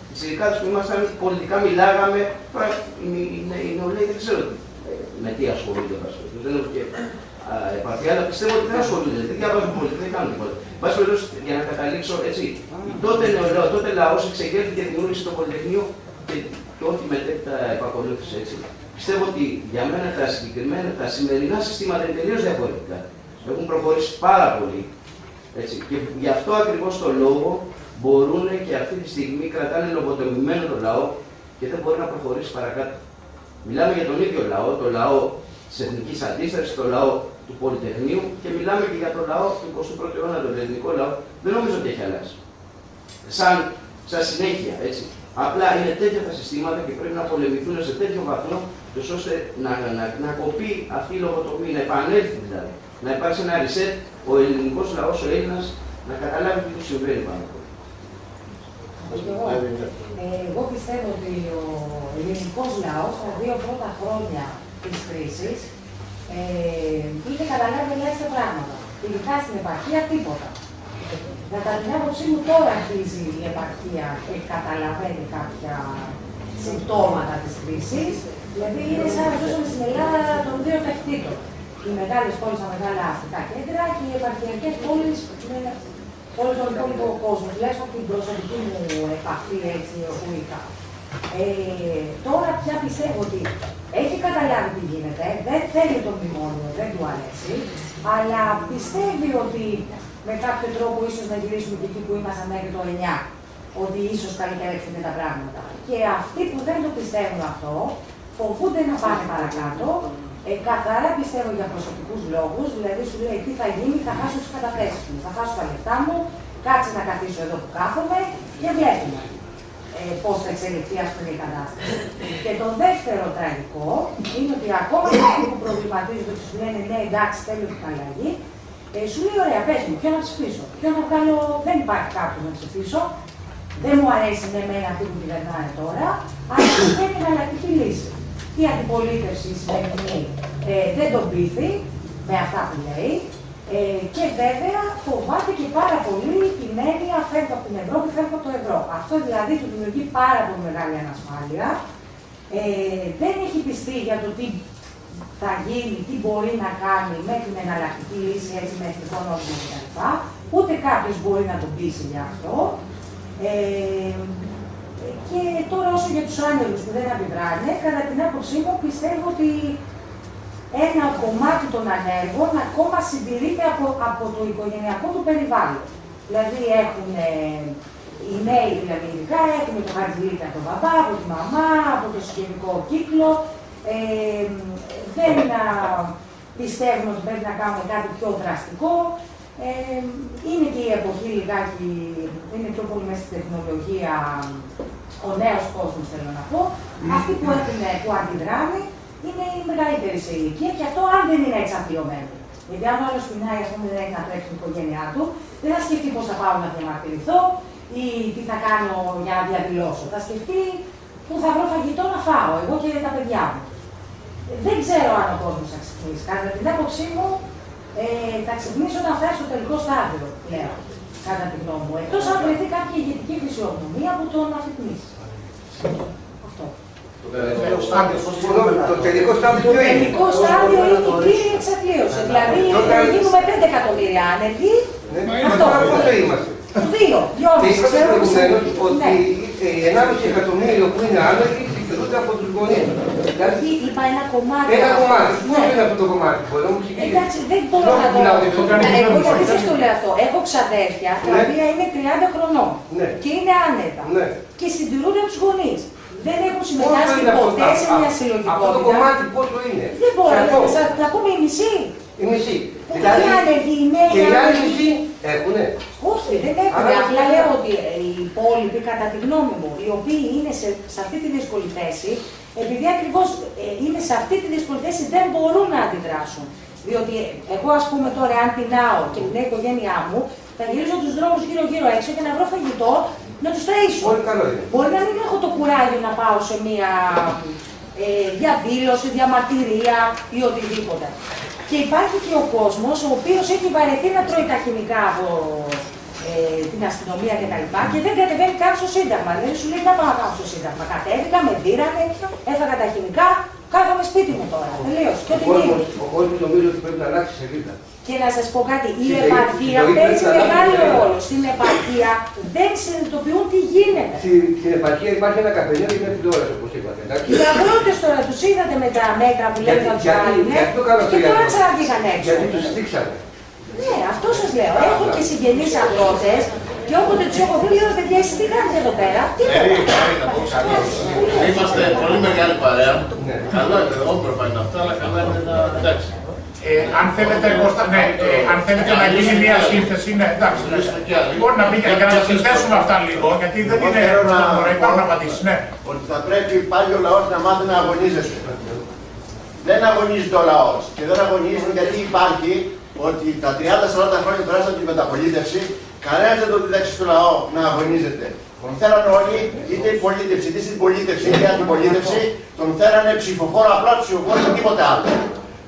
Τις ειδικάτες που ήμασταν πολιτικά μιλάγαμε. Τώρα οι νεολαίοι δεν ξέρω με τι ασχολούνται. Δεν έχω και επαφή, αλλά πιστεύω ότι δεν ασχολούνται. Δεν διαβάζουν πολιτικά, δεν κάνουν τίποτα. Βάσει περιπτώσει, για να καταλήξω έτσι, τότε νεολαίο, τότε λαός εξεγέρθηκε και δημιούργησε το Πολυτεχνείο και ό,τι μετέπειτα επακολούθησε έτσι. Πιστεύω ότι για μένα τα συγκεκριμένα, τα σημερινά συστήματα είναι τελείως διαφορετικά. Έχουν προχωρήσει πάρα πολύ. Έτσι. Και γι' αυτό ακριβώς το λόγο μπορούν και αυτή τη στιγμή κρατάνε λογοτομημένο τον λαό και δεν μπορεί να προχωρήσει παρακάτω. Μιλάμε για τον ίδιο λαό, το λαό της εθνικής αντίστασης, το λαό του Πολυτεχνείου και μιλάμε και για το λαό του 21ου αιώνα, τον ελληνικό λαό. Δεν νομίζω ότι έχει αλλάξει. Σαν συνέχεια, έτσι. Απλά είναι τέτοια τα συστήματα και πρέπει να πολεμηθούν σε τέτοιο βαθμό, ώστε να κοπεί αυτή η λογοτομία, να επανέλθει δηλαδή. Να υπάρξει ένα reset, ο ελληνικός λαός, ο Έλληνας, να καταλάβει τι του συμβαίνει πάνω από. Εγώ πιστεύω ότι ο ελληνικός λαός στα 2 πρώτα χρόνια της κρίσης είχε καταλάβει ελάχιστα πράγματα. Ειδικά στην επαρχία τίποτα. Κατά την άποψή μου τώρα αρχίζει η επαρχία και καταλαβαίνει κάποια συμπτώματα της κρίσης. Δηλαδή είναι σαν να ζούσαμε στην Ελλάδα των 2 ταχυτήτων. Οι μεγάλες πόλεις στα μεγάλα αστικά κέντρα και οι επαρχιακές πόλεις με όλο τον υπόλοιπο κόσμο. Τουλάχιστον την προσωπική μου επαφή έτσι όπου είχα. Τώρα πια πιστεύω ότι έχει καταλάβει τι γίνεται, δεν θέλει το μνημόνιο, δεν του αρέσει, αλλά πιστεύει ότι με κάποιο τρόπο ίσως να γυρίσουμε και εκεί που ήμασταν μέχρι το 9, ότι ίσως καλυτερέψουν και τα πράγματα. Και αυτοί που δεν το πιστεύουν αυτό, φοβούνται να πάνε παρακάτω, καθαρά πιστεύω για προσωπικούς λόγους, δηλαδή σου λέει τι θα γίνει, θα χάσω τις καταθέσεις μου, θα χάσω τα λεφτά μου, κάτσε να καθίσω εδώ που κάθομαι και βλέπουμε πώς θα εξελιχθεί ας πούμε η κατάσταση. Και το δεύτερο τραγικό είναι ότι ακόμα και αυτοί που προβληματίζονται και σου λένε ναι εντάξει θέλω την αλλαγή, σου λέει ωραία πες μου ποιο να ψηφίσω, ποιο να βγάλω, δεν υπάρχει κάποιο να ψηφίσω, δεν μου αρέσει με εμένα αυτή που κυβερνάει τώρα, αλλά είναι μια εναλλακτική λύση. Η αντιπολίτευση σημαίνει δεν τον πείθει με αυτά που λέει και βέβαια φοβάται και πάρα πολύ την έννοια φεύγω από την Ευρώπη, φεύγω από το ευρώ. Αυτό δηλαδή του δημιουργεί πάρα πολύ μεγάλη ανασφάλεια. Δεν έχει πιστεί για το τι θα γίνει, τι μπορεί να κάνει με την εναλλακτική λύση έτσι με εθνικό νόμισμα κτλ. Ούτε κάποιος μπορεί να τον πείσει για αυτό. Και τώρα όσο για τους άνεργους που δεν αντιδράνε, κατά την άποψή μου πιστεύω ότι ένα κομμάτι των ανέργων ακόμα συντηρείται από το οικογενειακό του περιβάλλον. Δηλαδή έχουν οι νέοι δηλαδή ειδικά, έχουν το χαρτιλίκι από τον μπαμπά, από τη μαμά, από το συγγενικό κύκλο. Δεν πιστεύουν ότι πρέπει να κάνουν κάτι πιο δραστικό. Είναι και η εποχή λιγάκι, είναι πιο πολύ μέσα στην τεχνολογία, ο νέος κόσμος θέλω να πω. Αυτοί που αντιδράνε είναι οι μεγαλύτεροι σε ηλικία και αυτό αν δεν είναι εξαπλωμένο. Γιατί αν ο άλλος πεινάει, ας πούμε, δεν έχει να τρέξει την οικογένειά του, δεν θα σκεφτεί πώς θα πάω να διαμαρτυρηθώ ή τι θα κάνω για να διαδηλώσω. Θα σκεφτεί πού θα βρω φαγητό να φάω, εγώ και τα παιδιά μου. Δεν ξέρω αν ο κόσμος θα ξυπνήσει. Κατά την άποψή μου, θα ξυπνήσει όταν φτάσει στο τελικό στάδιο πλέον. Κατά τη γνώμη μου. Εκτός αν βρεθεί κάποια ηγετική φυσιογνωμία που τον αφυπνίσει. Αυτό. Το τελικό στάδιο ποιο είναι? Το τελικό στάδιο είναι η πλήρη εξαθλίωση. Δηλαδή να γίνουμε 5 εκατομμύρια άνεργοι. Αυτό. Πόσο είμαστε? 2,5. Και είπατε προηγουμένως ότι 1,5 εκατομμύριο που είναι άνεργοι συντηρούνται από τους γονείς. Δηλαδή είπα ένα κομμάτι. Ένα κομμάτι. Πώς είναι αυτό το κομμάτι? Μπορεί να μου εξηγήσει? Εντάξει, δεν μπορώ να το εγώ γιατί σας το λέω αυτό. Έχω ξαδέρφια τα οποία είναι 30 χρονών και είναι άνετα και συντηρούνται από τους γονείς. Δεν έχουν συμμετάσχει ποτέ σε μια συλλογικότητα. Αυτό το κομμάτι πόσο είναι? Δεν μπορώ να πούμε η μισή. Η μισή. Δηλαδή, και οι άλλοι μισοί έχουνε? Όχι, δεν έχουν. Απλά λέω ότι οι υπόλοιποι, κατά τη γνώμη μου, οι οποίοι είναι σε αυτή τη δύσκολη θέση, επειδή ακριβώς είναι σε αυτή τη δύσκολη θέση, δεν μπορούν να αντιδράσουν. Διότι εγώ, ας πούμε, τώρα, αν πεινάω και την οικογένειά μου, θα γυρίζω τους δρόμους γύρω-γύρω έξω και να βρω φαγητό να τους ταΐσω. Μπορεί να μην έχω το κουράγιο να πάω σε μία διαδήλωση, διαμαρτυρία ή οτιδήποτε. Και υπάρχει και ο κόσμος ο οποίος έχει βαρεθεί να τρώει τα χημικά από την αστυνομία κτλ. Και δεν κατεβαίνει καν στο Σύνταγμα. Δηλαδή σου λέει να πάω να κάνω στο Σύνταγμα. Κατέβηκα, με πήρανε, έφαγα τα χημικά, κάθομαι σπίτι μου τώρα. Τελείως. Ο κόσμος νομίζω ότι πρέπει να αλλάξει σελίδα. Και να σας πω κάτι, η επαρχία παίζει μεγάλο ρόλο. Στην επαρχία δεν συνειδητοποιούν τι γίνεται. Στην επαρχία υπάρχει ένα καφενείο και μια τηλεόραση, όπως είπατε. Οι αγρότες τώρα τους είδατε με τα μέτρα που λένε να τους βάλουν και τώρα ξαναβγήκαν έξω. Γιατί τους στήξανε. Ναι, αυτό σας λέω. Έχω και συγγενείς αγρότες και όποτε τους έχω δει, λέω παιδιά, εσείς τι κάνετε εδώ πέρα. Να πω κάτι. Είμαστε πολύ μεγάλη παρέα. Καλό είναι, όμορφα είναι αυτά, αλλά καλά είναι να. Εντάξει. Αν θέλετε, Κώστα, ναι, αν θέλετε να γίνει μια σύνθεση, ναι, εντάξει. Μπορεί να μπει και να τα συνθέσουμε αυτά λίγο, γιατί δεν είναι ώρα, υπάρχουν απαντήσεις, ναι. Ότι θα πρέπει πάλι ο λαός να μάθει να αγωνίζεται. Δεν αγωνίζεται ο λαός. Και δεν αγωνίζεται γιατί υπάρχει ότι τα 30-40 χρόνια περάσαν την μεταπολίτευση, κανένας δεν το διδάξει στο λαό να αγωνίζεται. Τον θέλανε όλοι, είτε η πολίτευση, είτε στην πολίτευση, είτε αντιπολίτευση, τον θέλανε ψηφοφόρο, απλά ψηφοφόρο και τίποτε άλλο.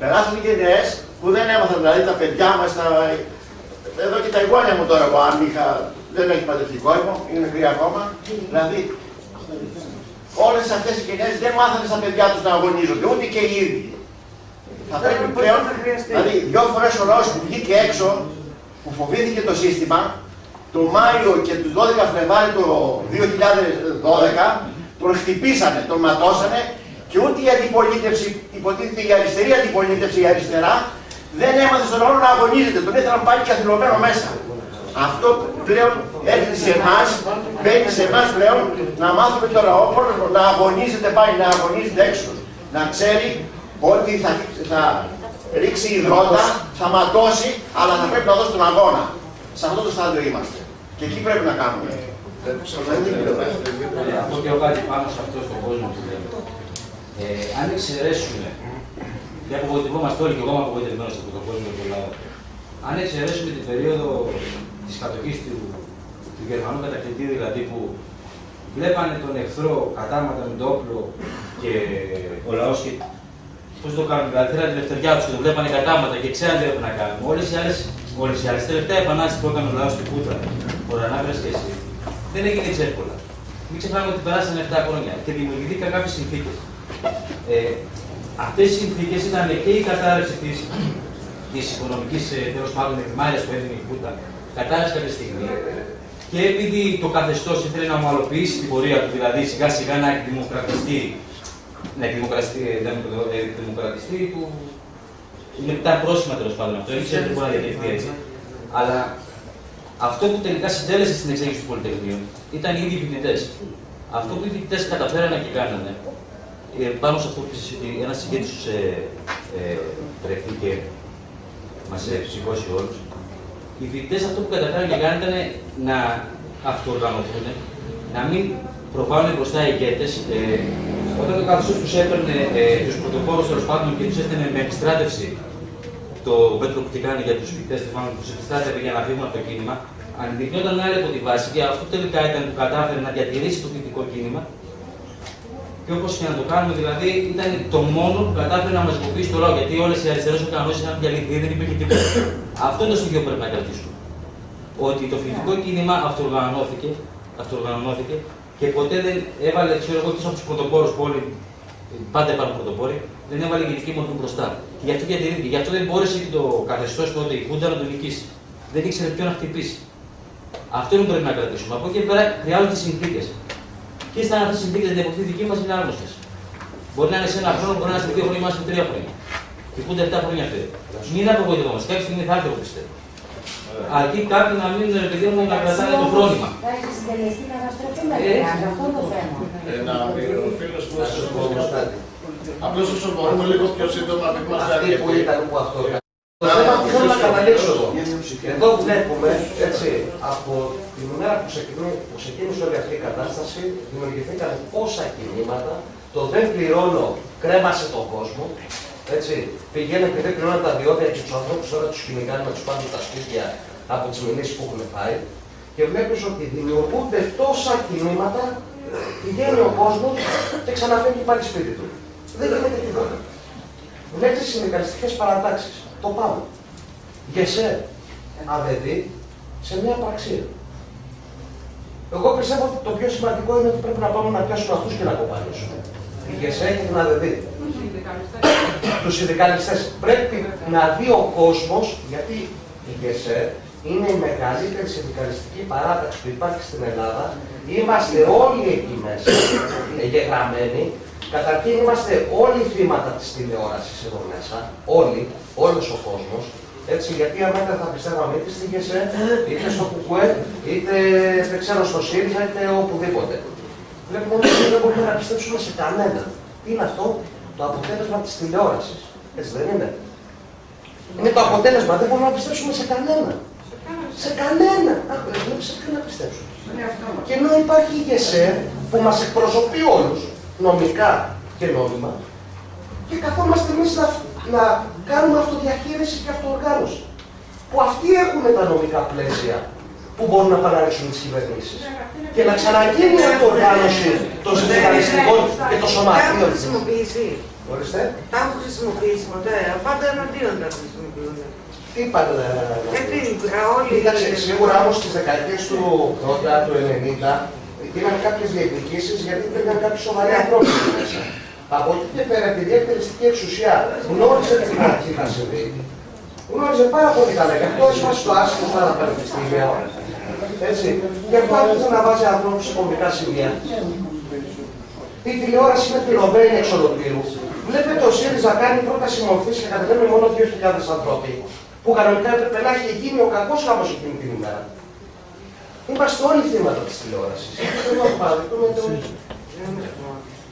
Περάσαν οι γενιές που δεν έμαθαν, δηλαδή τα παιδιά μας, εδώ και τα εγγόνια μου τώρα που αν δεν έχει παντρευτεί κόρη, είναι μικρή ακόμα. Δηλαδή, όλες αυτές οι γενιές δεν μάθανε στα παιδιά τους να αγωνίζονται, ούτε και οι ίδιοι. Θα πρέπει πλέον, δηλαδή, 2 φορές ο λαός που βγήκε έξω, που φοβήθηκε το σύστημα, το Μάιο και του 12 Φλεβάρι το 2012, τον χτυπήσανε, τον ματώσανε και ούτε η αντιπολίτευση, υποτίθεται η αριστερή αντιπολίτευση, η αριστερά, δεν έμαθε στον λαό να αγωνίζεται, τον ήθελαν πάλι καθυλωμένο μέσα. Αυτό πλέον έρχεται σε εμάς, μπαίνει σε εμάς πλέον να μάθουμε το λαό να αγωνίζεται πάλι, να αγωνίζεται έξω. Να ξέρει ότι θα ρίξει υδρότα, θα ματώσει, αλλά θα πρέπει να δώσει τον αγώνα. Σε αυτό το στάδιο είμαστε. Και εκεί πρέπει να κάνουμε. Αυτό και εγώ κάτι πάνω σε αυτό στον κόσμο που λέμε. Αν εξαιρέσουμε, και απογοητευόμαστε όλοι, και εγώ είμαι απογοητευμένος από τον κόσμο και τον λαό, αν εξαιρέσουμε την περίοδο της κατοχής του Γερμανού κατακτητή, δηλαδή που βλέπανε τον εχθρό κατάματα με το όπλο και ο λαός και πώς το κάνουν, δηλαδή θέλανε την ελευθεριά τους και το βλέπανε κατάματα και ξέρανε τι έπρεπε να κάνουν. Όλες οι άλλες τελευταία επανάσταση που έκανε ο λαός στην Πούτρα, ο Ρανάβρας και εσύ, δεν έγινε έτσι εύκολα. Μην ξεχνάμε ότι περάσανε 7 χρόνια και δημιουργήθηκαν κάποιες συνθήκες. Αυτές οι συνθήκες ήταν και η κατάρρευση της οικονομικής, τέλος πάντων, εκμάρειας που έδινε η Πούτα, κατάρρευση κάποια στιγμή. Και επειδή το καθεστώς ήθελε να ομαλοποιήσει την πορεία του, δηλαδή σιγά σιγά να εκδημοκρατιστεί, ήταν πρόσχημα τέλος πάντων αυτό, δεν ξέρω τι μπορεί να διατηρηθεί έτσι. Αλλά αυτό που τελικά συντέλεσε στην εξέλιξη του Πολυτεχνείου ήταν οι ίδιοι φοιτητές. Αυτό που οι φοιτητές καταφέρανε και κάνανε, πάνω σε αυτό που ένας συγκέντρος βρεθεί και μας σηκώσει όλους, οι φοιτητές αυτό που καταφέρανε και κάνανε ήταν να αυτοοργανωθούν, να μην προβάλλουν μπροστά οι ηγέτες. Όταν το καθεστώς τους έπαιρνε τους πρωτοπόρους τέλος πάντων και τους έστελνε με επιστράτευση το μέτρο που κάνει για τους φοιτητές, τους επιστράτευε για να φύγουν από το κίνημα, ανεδεικνύονταν άλλοι από τη βάση και αυτό τελικά ήταν που κατάφερε να διατηρήσει το φοιτητικό κίνημα. Και όπως και να το κάνουμε, δηλαδή ήταν το μόνο που κατάφερε να μαζικοποιήσει το λαό. Γιατί όλες οι αριστερές οργανώσεις είχαν διαλυθεί, δεν υπήρχε τίποτα. Αυτό είναι το στοιχείο που πρέπει να κρατήσουμε. Ότι το φοιτητικό κίνημα αυτοοργανώθηκε και ποτέ δεν έβαλε, ξέρω εγώ, από τους πρωτοπόρους που όλοι πάντα υπάρχουν πρωτοπόροι, δεν έβαλε ηγετική μορφή μπροστά. Και γι' αυτό διατηρήθηκε. Γι' αυτό δεν μπόρεσε και το καθεστώς τότε η Χούντα να τον νικήσει. Δεν ήξερε ποιον να χτυπήσει. Αυτό είναι που πρέπει να κρατήσουμε. Από εκεί πέρα χρειάζονται συνθήκες. Ποιες ήταν αυτές οι συνθήκες, δεν υποκτή δική μας είναι άγνωστες. Μπορεί να είναι σε 1 χρόνο, μπορεί να είναι σε 2 χρόνια, σε 3 χρόνια. Και Χούντα 7 χρόνια αυτή. Μην απογοητευόμαστε. Κάποια στιγμή θα έρθει, εγώ πιστεύω. Αρκεί κάποιοι να μείνουν, επειδή μου να κρατάνε το φρόνημα. Θα έχει συντελεστεί καταστροφή με αυτό το θέμα. Ο φίλος που σας απλώς όσο μπορούμε λίγο πιο σύντομα να πούμε αυτή που ήταν που αυτό. Το θέμα που θέλω να καταλήξω εδώ. Εδώ βλέπουμε, έτσι, από την ημέρα που ξεκίνησε όλη αυτή η κατάσταση, δημιουργηθήκαν πόσα κινήματα, το δεν πληρώνω κρέμασε τον κόσμο. Έτσι, πηγαίνουν και δεν πληρώνουν τα διόδια και τους ανθρώπους τώρα τους κυνηγάνε να τους πάρουν τα σπίτια από τις μηνύσεις που έχουν φάει. Και βλέπεις ότι δημιουργούνται τόσα κινήματα, πηγαίνει ο κόσμος και ξαναφεύγει πάλι σπίτι του. Δεν γίνεται τίποτα. Βλέπεις τις συνδικαλιστικές παρατάξεις. Το πάμε. ΓΕΣΕ, ΑΔΔ, σε μια απραξία. Εγώ πιστεύω ότι το πιο σημαντικό είναι ότι πρέπει να πάμε να πιάσουμε αυτούς και να κοπανίσουμε. Η ΓΕΣΕ και την ΑΔΔ. Τους συνδικαλιστές. Πρέπει να δει ο κόσμος, γιατί η ΓΕΣΕ είναι η μεγαλύτερη συνδικαλιστική παράταξη που υπάρχει στην Ελλάδα. Είμαστε όλοι εκεί μέσα, εγγεγραμμένοι. Καταρχήν είμαστε όλοι θύματα της τηλεόρασης εδώ μέσα, όλοι, όλος ο κόσμος. Έτσι, γιατί αν δεν θα πιστεύαμε είτε στη ΓΕΣΕ, είτε στο ΚΚΕ, είτε δεν ξέρω στο ΣΥΡΙΖΑ, είτε οπουδήποτε. Βλέπουμε ότι δεν μπορούμε να πιστέψουμε σε κανένα. Τι είναι αυτό? Το αποτέλεσμα της τηλεόρασης. Έτσι δεν είναι? Είναι το αποτέλεσμα, δεν μπορούμε να πιστέψουμε σε κανένα. Σε κανένα. Σε ποιον να πιστέψουμε. Και ενώ υπάρχει η ΓΕΣΕ που μας εκπροσωπεί όλους, νομικά και νόμιμα, και καθόμαστε εμείς να κάνουμε αυτοδιαχείριση και αυτοοργάνωση. Που αυτοί έχουν τα νομικά πλαίσια που μπορούν να παραλύσουν τις κυβερνήσεις. Και να ξαναγίνει η αυτοοργάνωση των συνδικαλιστικών και των σωματείων. Τα έχουν χρησιμοποιήσει. Ορίστε. Τα έχουν χρησιμοποιήσει ποτέ. Πάντα εναντίον τα χρησιμοποιούν. Τι πάντα γιατί όλοι. Κοίταξε, σίγουρα όμως στις δεκαετίες του 80, του 90, γίνανε κάποιες διεκδικήσεις γιατί υπήρχαν κάποιοι σοβαροί ανθρώποι μέσα. Από εκεί και πέρα, επειδή η εκτελεστική εξουσία γνώριζε την αρχή να συμβεί, γνώριζε πάρα πολύ καλά. Γι' αυτό έσπασε το άσχημο στα πανεπιστήμια. Έτσι. Γι' αυτό άρχισε να βάζει ανθρώπους σε κομβικά σημεία. Η τηλεόραση είναι πληρωμένη εξ ολοκλήρου. Βλέπετε ο ΣΥΡΙΖΑ κάνει πρόταση μορφής και κατεβαίνουν μόνο 2.000 άνθρωποι. Που κανονικά έπρεπε να έχει γίνει ο κακός χαμός εκείνη την ημέρα. Είμαστε όλοι θύματα της τηλεόρασης.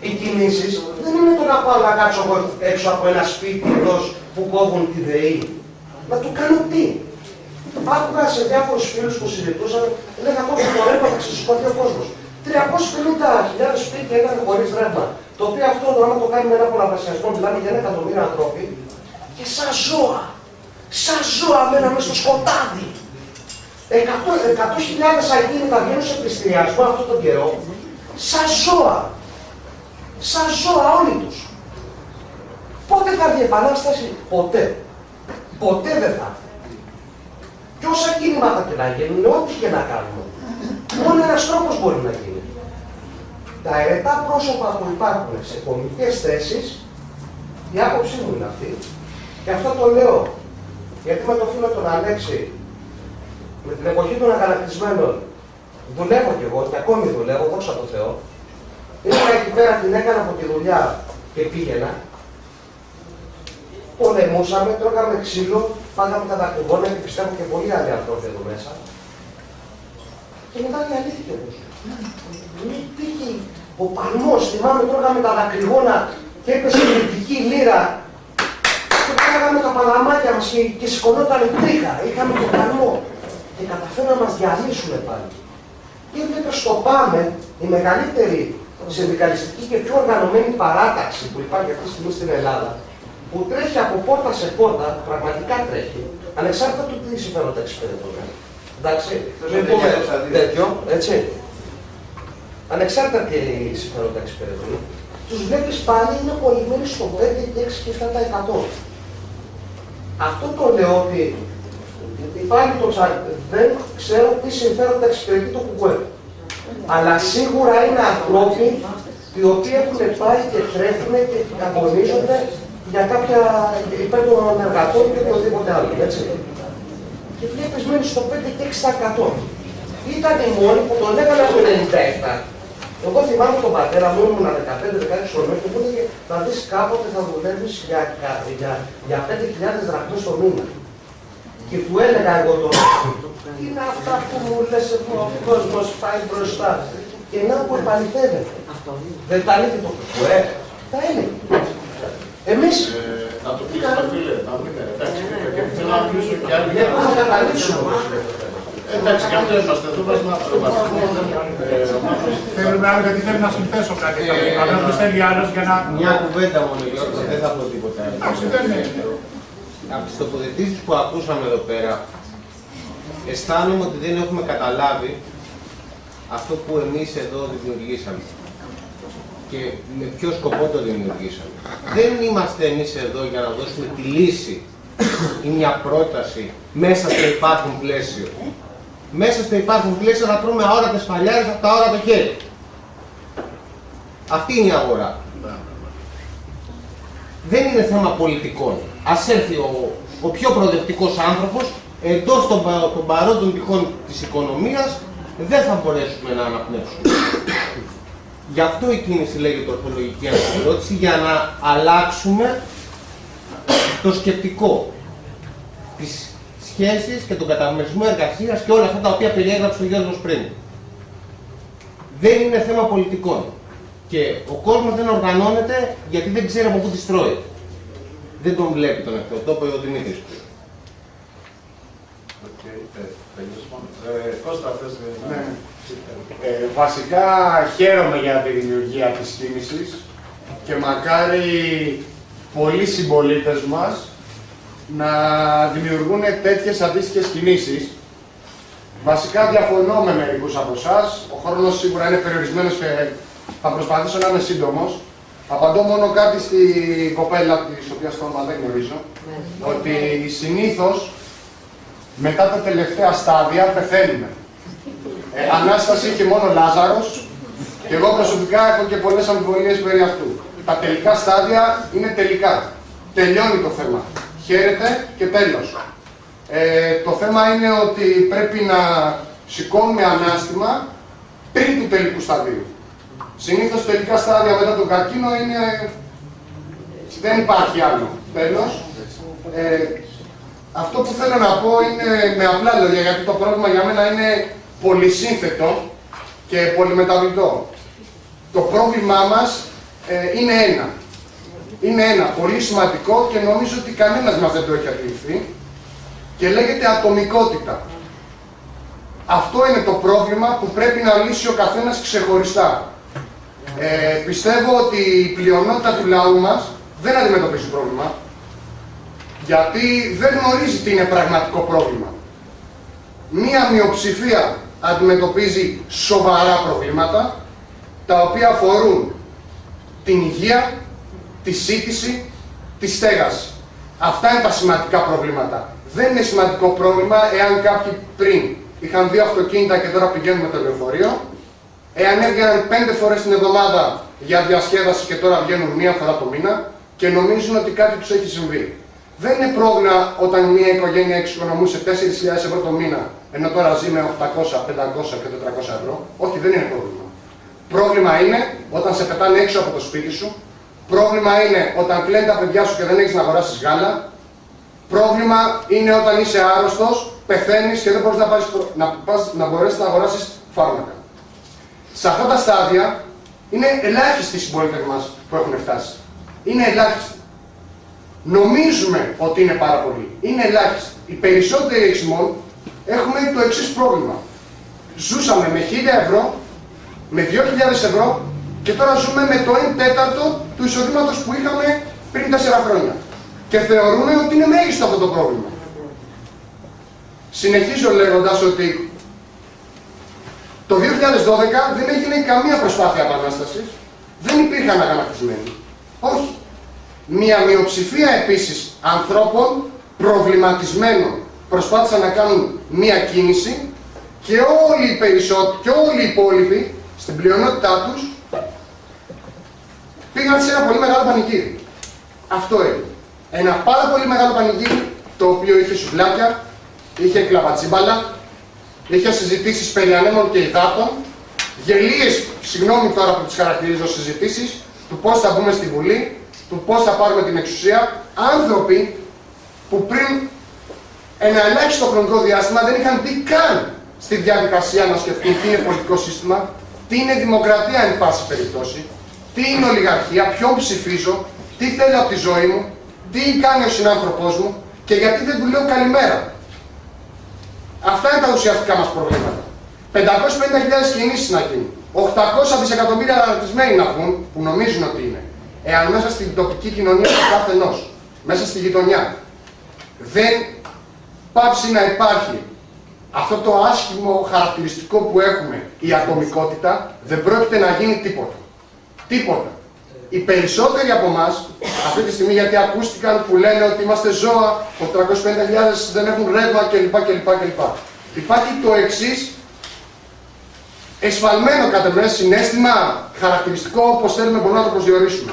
Οι κινήσεις δεν είναι το να πάω να κάτσω έξω από ένα σπίτι εντός που κόβουν τη ΔΕΗ. Να του κάνω τι? Άκουγα σε διάφορους φίλους που συζητούσαν, λέγανε τόσο το ρεύμα θα ξεσηκωθεί ο κόσμος. 350.000 σπίτια ήταν χωρίς ρεύμα. Το οποίο αυτό άμα το κάνει με ένα πολλαπλασιασμό, μιλάμε για 1 εκατομμύριο ανθρώποι, και σαν ζώα. Σαν ζώα μέναμε στο σκοτάδι. 100.000 ακίνητα βγαίνουν σε πληστηριασμό αυτόν τον καιρό. Σαν ζώα. Σαν ζώα όλοι τους. Πότε θα έρθει η επανάσταση? Ποτέ. Ποτέ δεν θα έρθει. Και όσα κινήματα και να γίνουν, ό,τι και να κάνουμε, μόνο ένας τρόπος μπορεί να γίνει. Τα αιρετά πρόσωπα που υπάρχουν σε κομβικές θέσεις, η άποψή μου είναι αυτή, και αυτό το λέω, γιατί με το φίλο τον Αλέξη, με την εποχή των αγανακτισμένων, δουλεύω κι εγώ και ακόμη δουλεύω, δόξα τω Θεώ. Ήμουν εκεί πέρα, την έκανα από τη δουλειά και πήγαινα. Πολεμούσαμε, τρώγαμε ξύλο, πάγαμε τα δακρυγόνα και πιστεύω και πολλοί άλλοι άνθρωποι εδώ μέσα. Και μετά διαλύθηκε όμως. Πήγε ο παλμός, θυμάμαι, τρώγαμε τα δακρυγόνα και έπεσε η κριτική λύρα. Και πάγαμε τα παλαμάκια μας και σηκωνόταν τρίχα. Είχαμε το παλμό. Και καταφέραμε να μας διαλύσουν πάλι. Και έβλεπες στο ΠΑΜΕ, η μεγαλύτερη συνδικαλιστική και πιο οργανωμένη παράταξη που υπάρχει αυτή τη στιγμή στην Ελλάδα, που τρέχει από πόρτα σε πόρτα, πραγματικά τρέχει, ανεξάρτητα του τι συμφέροντα εξυπηρετούν. Εντάξει, δεν πούμε τέτοιο, έτσι. Ανεξάρτητα τι συμφέροντα εξυπηρετούν, τους βλέπεις πάλι είναι κολλημένοι στο 5 και 6 και 7%. Αυτό το λέω ότι πάλι δεν ξέρω τι συμφέροντα εξυπηρετεί το ΚΚΕ. Αλλά σίγουρα είναι ανθρώποι οι οποίοι έχουν πάει και τρέχουν και αγωνίζονται για κάποια υπέρ των εργατών και οτιδήποτε άλλο. Έτσι. Και βλέπεις μένει στο 5 και 6%. Ήταν οι μόνοι που τον έκαναν από το 97. Εγώ θυμάμαι τον πατέρα μου, ήμουν 15-16 χρονών και μου έλεγε θα δεις κάποτε θα δουλεύεις για 5.000 δραχμές το μήνα. Και του έλεγα εγώ τώρα, τι είναι αυτά που μου λες εδώ, ο κόσμος πάει μπροστά. Και να που επαληθεύεται. Δεν τα έλεγε το ΚΚΕ, τα έλεγε. Εμείς... Να το πεις τα φίλε, να μην είναι, εντάξει, γιατί θέλω να μιλήσω και άλλοι. Δεν μπορούμε να καταλήξουμε όμως. Εντάξει, και αυτό είμαστε, εδώ μας να Θέλουμε άλλο γιατί θέλω να συνθέσω κάτι. Αλλά δεν θέλει άλλος για να... Μια κουβέντα μόνο, Γιώργο, δεν θα πω τίποτα άλλο. Από τις τοποθετήσεις που ακούσαμε εδώ πέρα, αισθάνομαι ότι δεν έχουμε καταλάβει αυτό που εμείς εδώ δημιουργήσαμε. Και με ποιο σκοπό το δημιουργήσαμε. Δεν είμαστε εμείς εδώ για να δώσουμε τη λύση ή μια πρόταση μέσα στο υπάρχον πλαίσιο. Μέσα στο υπάρχον πλαίσιο θα τρώμε αόρατες παλιάρες από τα αόρατο χέρι. Αυτή είναι η αγορά. Δεν είναι θέμα πολιτικών. Ας έρθει ο πιο προοδευτικός άνθρωπος εντός των παρόντων τυχών της οικονομίας, δεν θα μπορέσουμε να αναπνεύσουμε. Γι' αυτό η κίνηση λέγεται ορθολογική ανασυγκρότηση, για να αλλάξουμε το σκεπτικό. τις σχέσεις και τον καταμερισμό εργασίας και όλα αυτά τα οποία περιέγραψε ο Γιώργος πριν. Δεν είναι θέμα πολιτικών. Και ο κόσμος δεν οργανώνεται γιατί δεν ξέρει από πού τις τρώει. Δεν τον βλέπει τον εχθρό, το είπε ο Δημήτρης. Βασικά χαίρομαι για τη δημιουργία της κίνησης και μακάρι πολλοί συμπολίτες μας να δημιουργούν τέτοιες αντίστοιχες κινήσεις. Βασικά διαφωνώ με μερικούς από εσάς. Ο χρόνος σίγουρα είναι περιορισμένος και θα προσπαθήσω να είμαι σύντομος. Απαντώ μόνο κάτι στην κοπέλα της οποίας το όνομα δεν γνωρίζω, ότι συνήθως μετά τα τελευταία στάδια πεθαίνουμε. Ανάσταση είχε μόνο Λάζαρος και εγώ προσωπικά έχω και πολλές αμφιβολίες περί αυτού. Τα τελικά στάδια είναι τελικά. Τελειώνει το θέμα. Χαίρεται και τέλος. Το θέμα είναι ότι πρέπει να σηκώνουμε ανάστημα πριν του τελικού σταδίου. Συνήθως τελικά στάδια μετά τον καρκίνο είναι... δεν υπάρχει άλλο. Τέλος. Αυτό που θέλω να πω είναι με απλά λόγια, γιατί το πρόβλημα για μένα είναι πολυσύνθετο και πολυμεταβλητό. Το πρόβλημά μας είναι ένα. Είναι ένα πολύ σημαντικό και νομίζω ότι κανένας μας δεν το έχει αντιληφθεί και λέγεται ατομικότητα. Αυτό είναι το πρόβλημα που πρέπει να λύσει ο καθένας ξεχωριστά. Πιστεύω ότι η πλειονότητα του λαού μας δεν αντιμετωπίζει πρόβλημα, γιατί δεν γνωρίζει τι είναι πραγματικό πρόβλημα. Μία μειοψηφία αντιμετωπίζει σοβαρά προβλήματα, τα οποία αφορούν την υγεία, τη σύντηση, τη στέγαση. Αυτά είναι τα σημαντικά προβλήματα. Δεν είναι σημαντικό πρόβλημα εάν κάποιοι πριν είχαν 2 αυτοκίνητα και τώρα πηγαίνουν με το λεωφορείο, εάν έβγαιναν 5 φορές την εβδομάδα για διασκέδαση και τώρα βγαίνουν 1 φορά το μήνα και νομίζουν ότι κάτι τους έχει συμβεί. Δεν είναι πρόβλημα όταν μια οικογένεια εξοικονομούσε 4.000 ευρώ το μήνα, ενώ τώρα ζει με 800, 500 και 400 ευρώ. Όχι, δεν είναι πρόβλημα. Πρόβλημα είναι όταν σε πετάνε έξω από το σπίτι σου. Πρόβλημα είναι όταν κλαίνουν τα παιδιά σου και δεν έχεις να αγοράσεις γάλα. Πρόβλημα είναι όταν είσαι άρρωστος, πεθαίνεις και δεν μπορείς να μπορέσεις να αγοράσεις φάρμακα. Σε αυτά τα στάδια είναι ελάχιστοι οι συμπολίτες μας που έχουν φτάσει. Είναι ελάχιστοι. Νομίζουμε ότι είναι πάρα πολλοί. Είναι ελάχιστοι. Οι περισσότεροι εξημών έχουμε το εξής πρόβλημα. Ζούσαμε με 1.000 ευρώ, με 2.000 ευρώ και τώρα ζούμε με το 1/4 του εισοδήματος που είχαμε πριν 4 χρόνια. Και θεωρούμε ότι είναι μέγιστο αυτό το πρόβλημα. Συνεχίζω λέγοντας ότι το 2012 δεν έγινε καμία προσπάθεια επανάστασης, δεν υπήρχαν αγανακτισμένοι. Όχι. Μια μειοψηφία επίσης ανθρώπων προβληματισμένων προσπάθησαν να κάνουν μια κίνηση και όλοι οι περισσότεροι και όλοι οι υπόλοιποι στην πλειονότητά τους πήγαν σε ένα πολύ μεγάλο πανηγύρι. Αυτό είναι. Ένα πάρα πολύ μεγάλο πανηγύρι το οποίο είχε σουβλάκια, είχε κλαπατσίμπαλα, είχε συζητήσεις περί ανέμων και υδάτων, γελίες, συγγνώμη τώρα που τις χαρακτηρίζω συζητήσεις, του πώς θα μπούμε στη Βουλή, του πώς θα πάρουμε την εξουσία, άνθρωποι που πριν ένα ελάχιστο χρονικό διάστημα δεν είχαν μπει καν στη διαδικασία να σκεφτούν τι είναι πολιτικό σύστημα, τι είναι δημοκρατία εν πάση περιπτώσει, τι είναι ολιγαρχία, ποιον ψηφίζω, τι θέλω από τη ζωή μου, τι κάνει ο συνάνθρωπός μου και γιατί δεν του λέω καλημέρα. Αυτά είναι τα ουσιαστικά μας προβλήματα. 550.000 κινήσεις να γίνουν, 800 δισεκατομμύρια αναρτισμένοι να βγουν, που νομίζουν ότι είναι. Εάν μέσα στην τοπική κοινωνία του καθενός, μέσα στη γειτονιά, δεν πάψει να υπάρχει αυτό το άσχημο χαρακτηριστικό που έχουμε, η ατομικότητα, δεν πρόκειται να γίνει τίποτα. Τίποτα. Οι περισσότεροι από εμάς, αυτή τη στιγμή, γιατί ακούστηκαν που λένε ότι είμαστε ζώα, 850.000 δεν έχουν ρεύμα κλπ. Υπάρχει το εξής εσφαλμένο κατά μένα συναίσθημα, χαρακτηριστικό, όπως θέλουμε μπορούμε να το προσδιορίσουμε.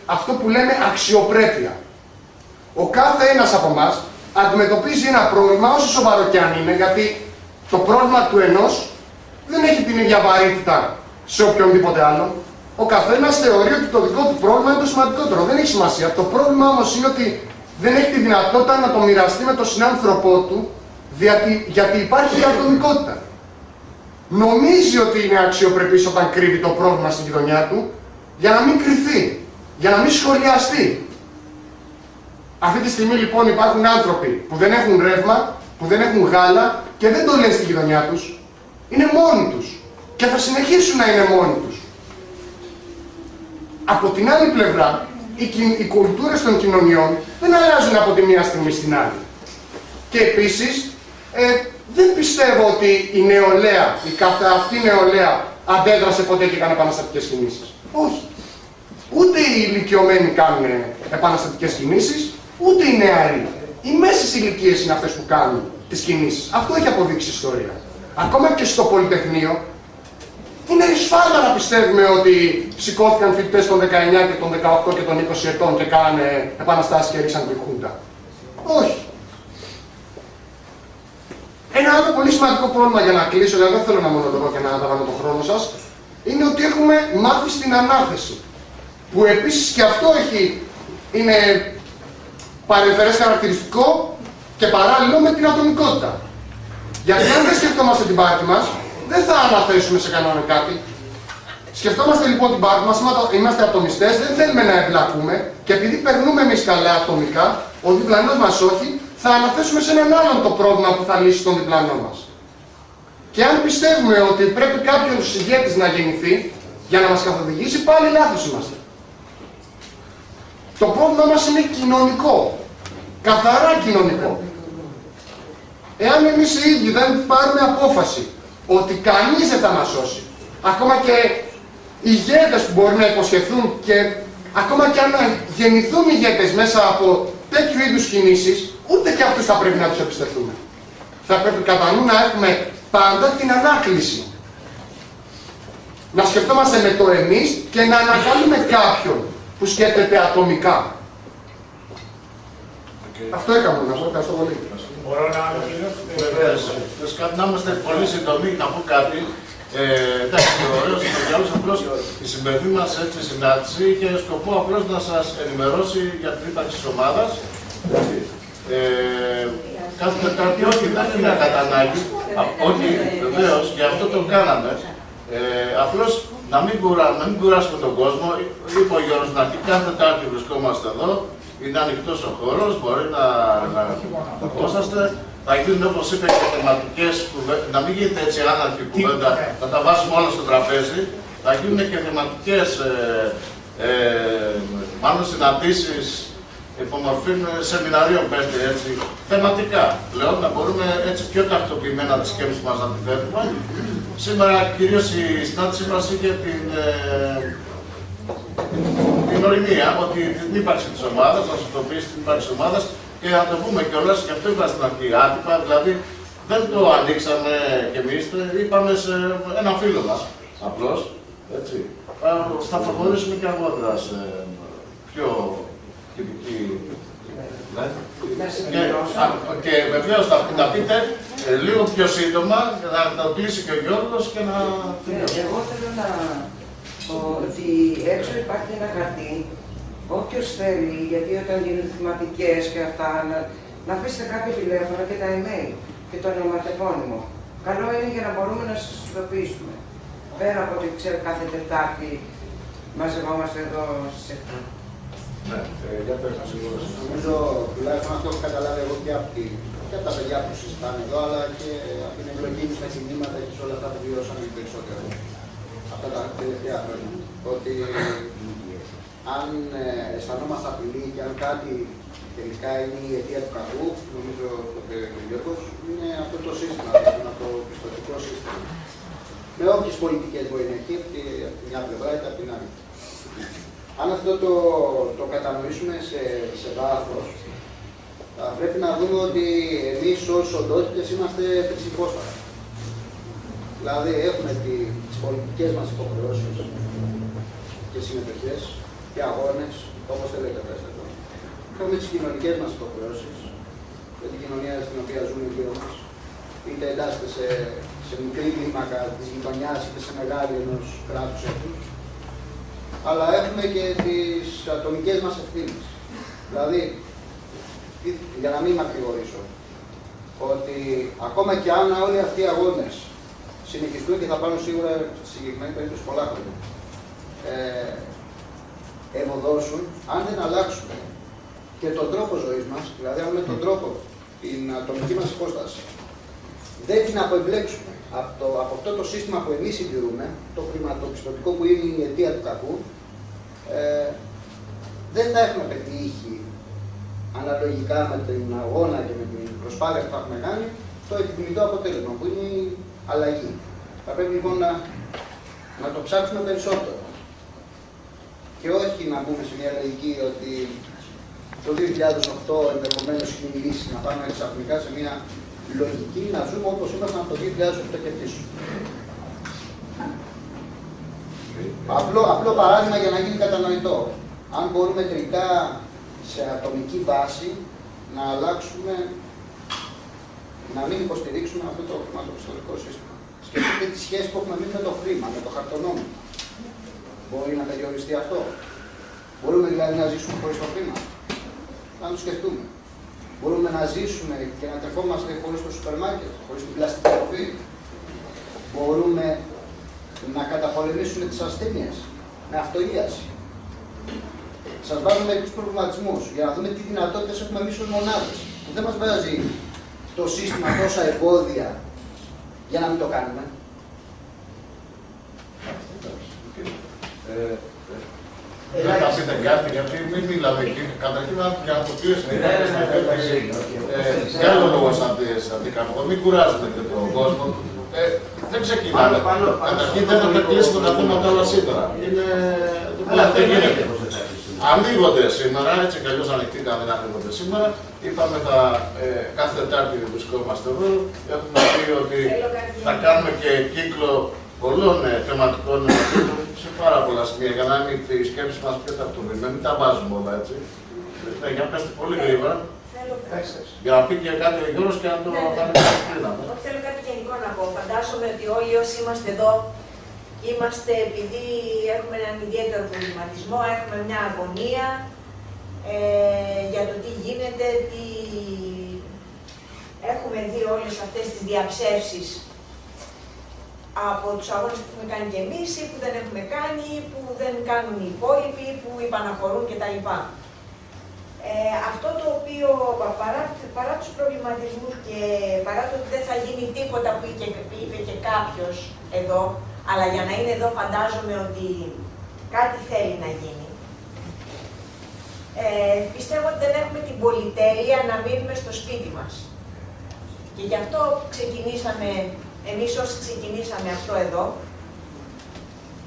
Αυτό που λέμε αξιοπρέπεια. Ο κάθε ένας από εμάς αντιμετωπίζει ένα πρόβλημα, όσο σοβαρό και αν είναι, γιατί το πρόβλημα του ενός δεν έχει την ίδια βαρύτητα σε οποιονδήποτε άλλο. Ο καθένας θεωρεί ότι το δικό του πρόβλημα είναι το σημαντικότερο. Δεν έχει σημασία. Το πρόβλημα όμως είναι ότι δεν έχει τη δυνατότητα να το μοιραστεί με τον συνάνθρωπό του, γιατί υπάρχει η ατομικότητα. Νομίζει ότι είναι αξιοπρεπής όταν κρύβει το πρόβλημα στην γειτονιά του, για να μην κρυθεί, για να μην σχολιαστεί. Αυτή τη στιγμή λοιπόν υπάρχουν άνθρωποι που δεν έχουν ρεύμα, που δεν έχουν γάλα και δεν το λένε στη γειτονιά τους. Είναι μόνοι τους και θα συνεχίσουν να είναι μόνοι τους. Από την άλλη πλευρά, οι κουλτούρες των κοινωνιών δεν αλλάζουν από τη μία στιγμή στην άλλη. Και επίσης, δεν πιστεύω ότι η νεολαία, η καθεαυτή νεολαία αντέδρασε ποτέ και έκανε επαναστατικές κινήσεις. Όχι. Ούτε οι ηλικιωμένοι κάνουν επαναστατικές κινήσεις, ούτε οι νεαροί. Οι μέσες ηλικίες είναι αυτές που κάνουν τις κινήσεις. Αυτό έχει αποδείξει η ιστορία. Ακόμα και στο Πολυτεχνείο, είναι σφάλμα να πιστεύουμε ότι σηκώθηκαν φοιτητές των 19 και των 18 και των 20 ετών και κάνανε επαναστάσεις και ρίξαν τη Χούντα. Όχι. Ένα άλλο πολύ σημαντικό πρόβλημα για να κλείσω, γιατί δεν θέλω να μονολογώ και να αναβάνω τον χρόνο σας, είναι ότι έχουμε μάθει στην ανάθεση. Που επίσης και αυτό είναι παρεμφερές χαρακτηριστικό και παράλληλο με την ατομικότητα. Γιατί αν δεν σκεφτόμαστε την πάρτη μας, δεν θα αναθέσουμε σε κανένα κάτι. Σκεφτόμαστε λοιπόν την πάρτη μας, είμαστε ατομιστές, δεν θέλουμε να εμπλακούμε και επειδή περνούμε εμείς καλά ατομικά, ο διπλανός μας όχι, θα αναθέσουμε σε έναν άλλον το πρόβλημα που θα λύσει τον διπλανό μας. Και αν πιστεύουμε ότι πρέπει κάποιος ηγέτης να γεννηθεί για να μας καθοδηγήσει, πάλι λάθος είμαστε. Το πρόβλημα μας είναι κοινωνικό. Καθαρά κοινωνικό. Εάν εμείς οι ίδιοι δεν πάρουμε απόφαση ότι κανείς δεν θα μας σώσει, ακόμα και ηγέτες που μπορεί να υποσχεθούν και ακόμα και αν γεννηθούν ηγέτες μέσα από τέτοιου είδους κινήσεις, ούτε και αυτούς θα πρέπει να τους εμπιστευτούμε. Θα πρέπει κατά νου να έχουμε πάντα την ανάκληση. Να σκεφτόμαστε με το εμείς και να ανακαλούμε κάποιον που σκέφτεται ατομικά. Αυτό έκανα να πω. Ευχαριστώ πολύ. Μπορώ να ολοκληρώσω? Βεβαίως. Να είμαστε πολύ σύντομοι, να πω κάτι. Εντάξει, ωραίος είναι και άλλος, απλώς η σημερινή μας συνάντηση είχε σκοπό απλώς να σας ενημερώσει για την ύπαρξη της ομάδας. Κάθε Τετάρτη, όχι, δεν είναι κατά ανάγκη, όχι, βεβαίως, και αυτό το κάναμε. Απλώς να μην κουράσουμε τον κόσμο. Είπε ο Γιώργος να αρχίσει, κάθε Τετάρτη βρισκόμαστε εδώ. Είναι ανοιχτός ο χώρος, μπορεί να δοκόσαστε. Θα γίνουν, όπως είπε, και θεματικές κουβέντες. Να μην γίνεται έτσι άναρχη κουβέντα, θα τα βάσουμε όλα στο τραπέζι. Θα γίνουν και θεματικές, μάλλον συναντήσεις υπομορφή σεμιναρίων, πέστε έτσι, θεματικά. Πλέον να μπορούμε έτσι πιο τακτοποιημένα τις σκέψεις μας να τη φέρουμε. Σήμερα κυρίως η συνάντησή μας είχε την ορεινία ότι την ύπαρξη της ομάδας, να συνειδητοποιήσει την ύπαρξη της ομάδας και να το πούμε κιόλας, και αυτό είπα στην αρχή, άτυπα, δηλαδή δεν το ανοίξαμε κι εμείς, είπαμε σε έναν φίλο μας, απλώς, έτσι. Θα προχωρήσουμε και αργότερα σε πιο τυπική. Και βεβαίως να πείτε λίγο πιο σύντομα, να το κλείσει και ο Γιώργος και να... Εγώ θέλω να πω ότι έξω υπάρχει ένα χαρτί, όποιος θέλει, γιατί όταν γίνουν θεματικές και αυτά, να αφήσετε κάποιο τηλέφωνο και τα email και το ονοματεπώνυμο. Καλό είναι για να μπορούμε να σας ειδοποιήσουμε. Πέρα από ότι ξέρω κάθε Τετάρτη μαζευόμαστε εδώ στις 7. Ναι, για πέρα σίγουρα. Νομίζω τουλάχιστον αυτό έχω καταλάβει εγώ και από τα παιδιά που συζητάνε εδώ, αλλά και από την εμπλοκή μου στα κινήματα και σε όλα αυτά που βιώσαμε περισσότερο αυτά τα τελευταία χρόνια. Ότι αν αισθανόμαστε απειλή και αν κάτι τελικά είναι η αιτία του κακού, νομίζω το Γιώργος, είναι αυτό το σύστημα, το πιστωτικό σύστημα. Με όποιες πολιτικές μπορεί να έχει, από τη μια πλευρά ή από την άλλη. Αν αυτό το κατανοήσουμε σε βάθος, θα πρέπει να δούμε ότι εμείς ως οντότητες είμαστε τρισυπόστατα. Δηλαδή έχουμε τις πολιτικές μας υποχρεώσεις και συμμετοχές και αγώνες, όπως θέλετε πέστε το. Έχουμε τις κοινωνικές μας υποχρεώσεις με την κοινωνία στην οποία ζούμε γύρω μας. Είτε εντάσσεται σε μικρή κλίμακα της γειτονιάς, είτε σε μεγάλη ενός κράτους έθνους. Αλλά έχουμε και τις ατομικές μας ευθύνες. Δηλαδή, για να μην μακρηγορήσω, ότι ακόμα και αν όλοι αυτοί οι αγώνες συνεχιστούν και θα πάρουν σίγουρα στη συγκεκριμένη περίπτωση πολλά χρόνια, ευωδώσουν, αν δεν αλλάξουμε και τον τρόπο ζωής μας, δηλαδή αν με τον τρόπο, την ατομική μας υπόσταση, δεν την αποεμπλέξουμε από αυτό το σύστημα που εμείς συντηρούμε, το χρηματοπιστωτικό που είναι η αιτία του κακού, δεν θα έχουμε πετύχει αναλογικά με την αγώνα και με την προσπάθεια που θα έχουμε κάνει το επιθυμητό αποτέλεσμα, που είναι η αλλαγή. Θα πρέπει λοιπόν να το ψάξουμε περισσότερο. Και όχι να μπούμε σε μια λογική ότι το 2008 ενδεχομένως είναι η λύση, να πάμε ξαφνικά σε μια λογική να ζούμε όπως ήμασταν από το 2008 και πίσω. Απλό παράδειγμα για να γίνει κατανοητό. Αν μπορούμε τελικά σε ατομική βάση να αλλάξουμε, να μην υποστηρίξουμε αυτό το χρηματοπιστωτικό σύστημα. Σκεφτείτε τη σχέση που έχουμε εμείς με το χρήμα, με το χαρτονόμισμα. Μπορεί να περιοριστεί αυτό. Μπορούμε δηλαδή να ζήσουμε χωρίς το χρήμα. Να το σκεφτούμε. Μπορούμε να ζήσουμε και να τρεφόμαστε χωρίς το σούπερ μάρκετ, χωρίς την πλαστική τροφή. Μπορούμε να καταπολεμήσουμε τις ασθένειες με αυτοίαση. Σας βάζω μερικούς προβληματισμούς για να δούμε τι δυνατότητες έχουμε εμείς ως μονάδες. Που δεν μας βάζει το σύστημα τόσα εμπόδια για να μην το κάνουμε. Δεν θα πείτε κάτι, γιατί μην μιλάτε εκεί. Καταρχήν να το πιέσουμε. Για άλλο λόγο αντικανονικό. Μην κουράζετε και τον κόσμο. Δεν ξεκινάμε. Καταρχήν δεν θα τα κλείσουμε τα θέματα όλα σήμερα. Δεν γίνεται. Ανοίγονται σήμερα, έτσι κι αλλιώς ανοιχτήκαμε να ανοίγονται σήμερα. Είπαμε κάθε Τετάρτη βρισκόμαστε εδώ. Έχουμε πει ότι θα κάνουμε και κύκλο πολλών θεματικών σε πάρα πολλά σημεία για να είναι η σκέψη μας πιο ταυτοποιημένη. Μην τα βάζουμε όλα έτσι. Ναι, για να πέστε πολύ γρήγορα. Για να πει και κάτι ο Γιώργος και να το κάνει πλήναμε. Θέλω κάτι γενικό να πω. Φαντάζομαι ότι όλοι όσοι είμαστε εδώ είμαστε επειδή έχουμε έναν ιδιαίτερο προβληματισμό, έχουμε μια αγωνία για το τι γίνεται, έχουμε δει όλες αυτές τις διαψεύσεις από τους αγώνες που έχουμε κάνει και εμείς ή που δεν έχουμε κάνει, που δεν κάνουν οι υπόλοιποι, που υπαναχωρούν κτλ. Αυτό το οποίο παρά τους προβληματισμούς και παρά το ότι δεν θα γίνει τίποτα που είπε και κάποιος εδώ, αλλά για να είναι εδώ φαντάζομαι ότι κάτι θέλει να γίνει. Πιστεύω ότι δεν έχουμε την πολυτέλεια να μείνουμε στο σπίτι μας. Και γι' αυτό ξεκινήσαμε, εμείς όσοι ξεκινήσαμε αυτό εδώ.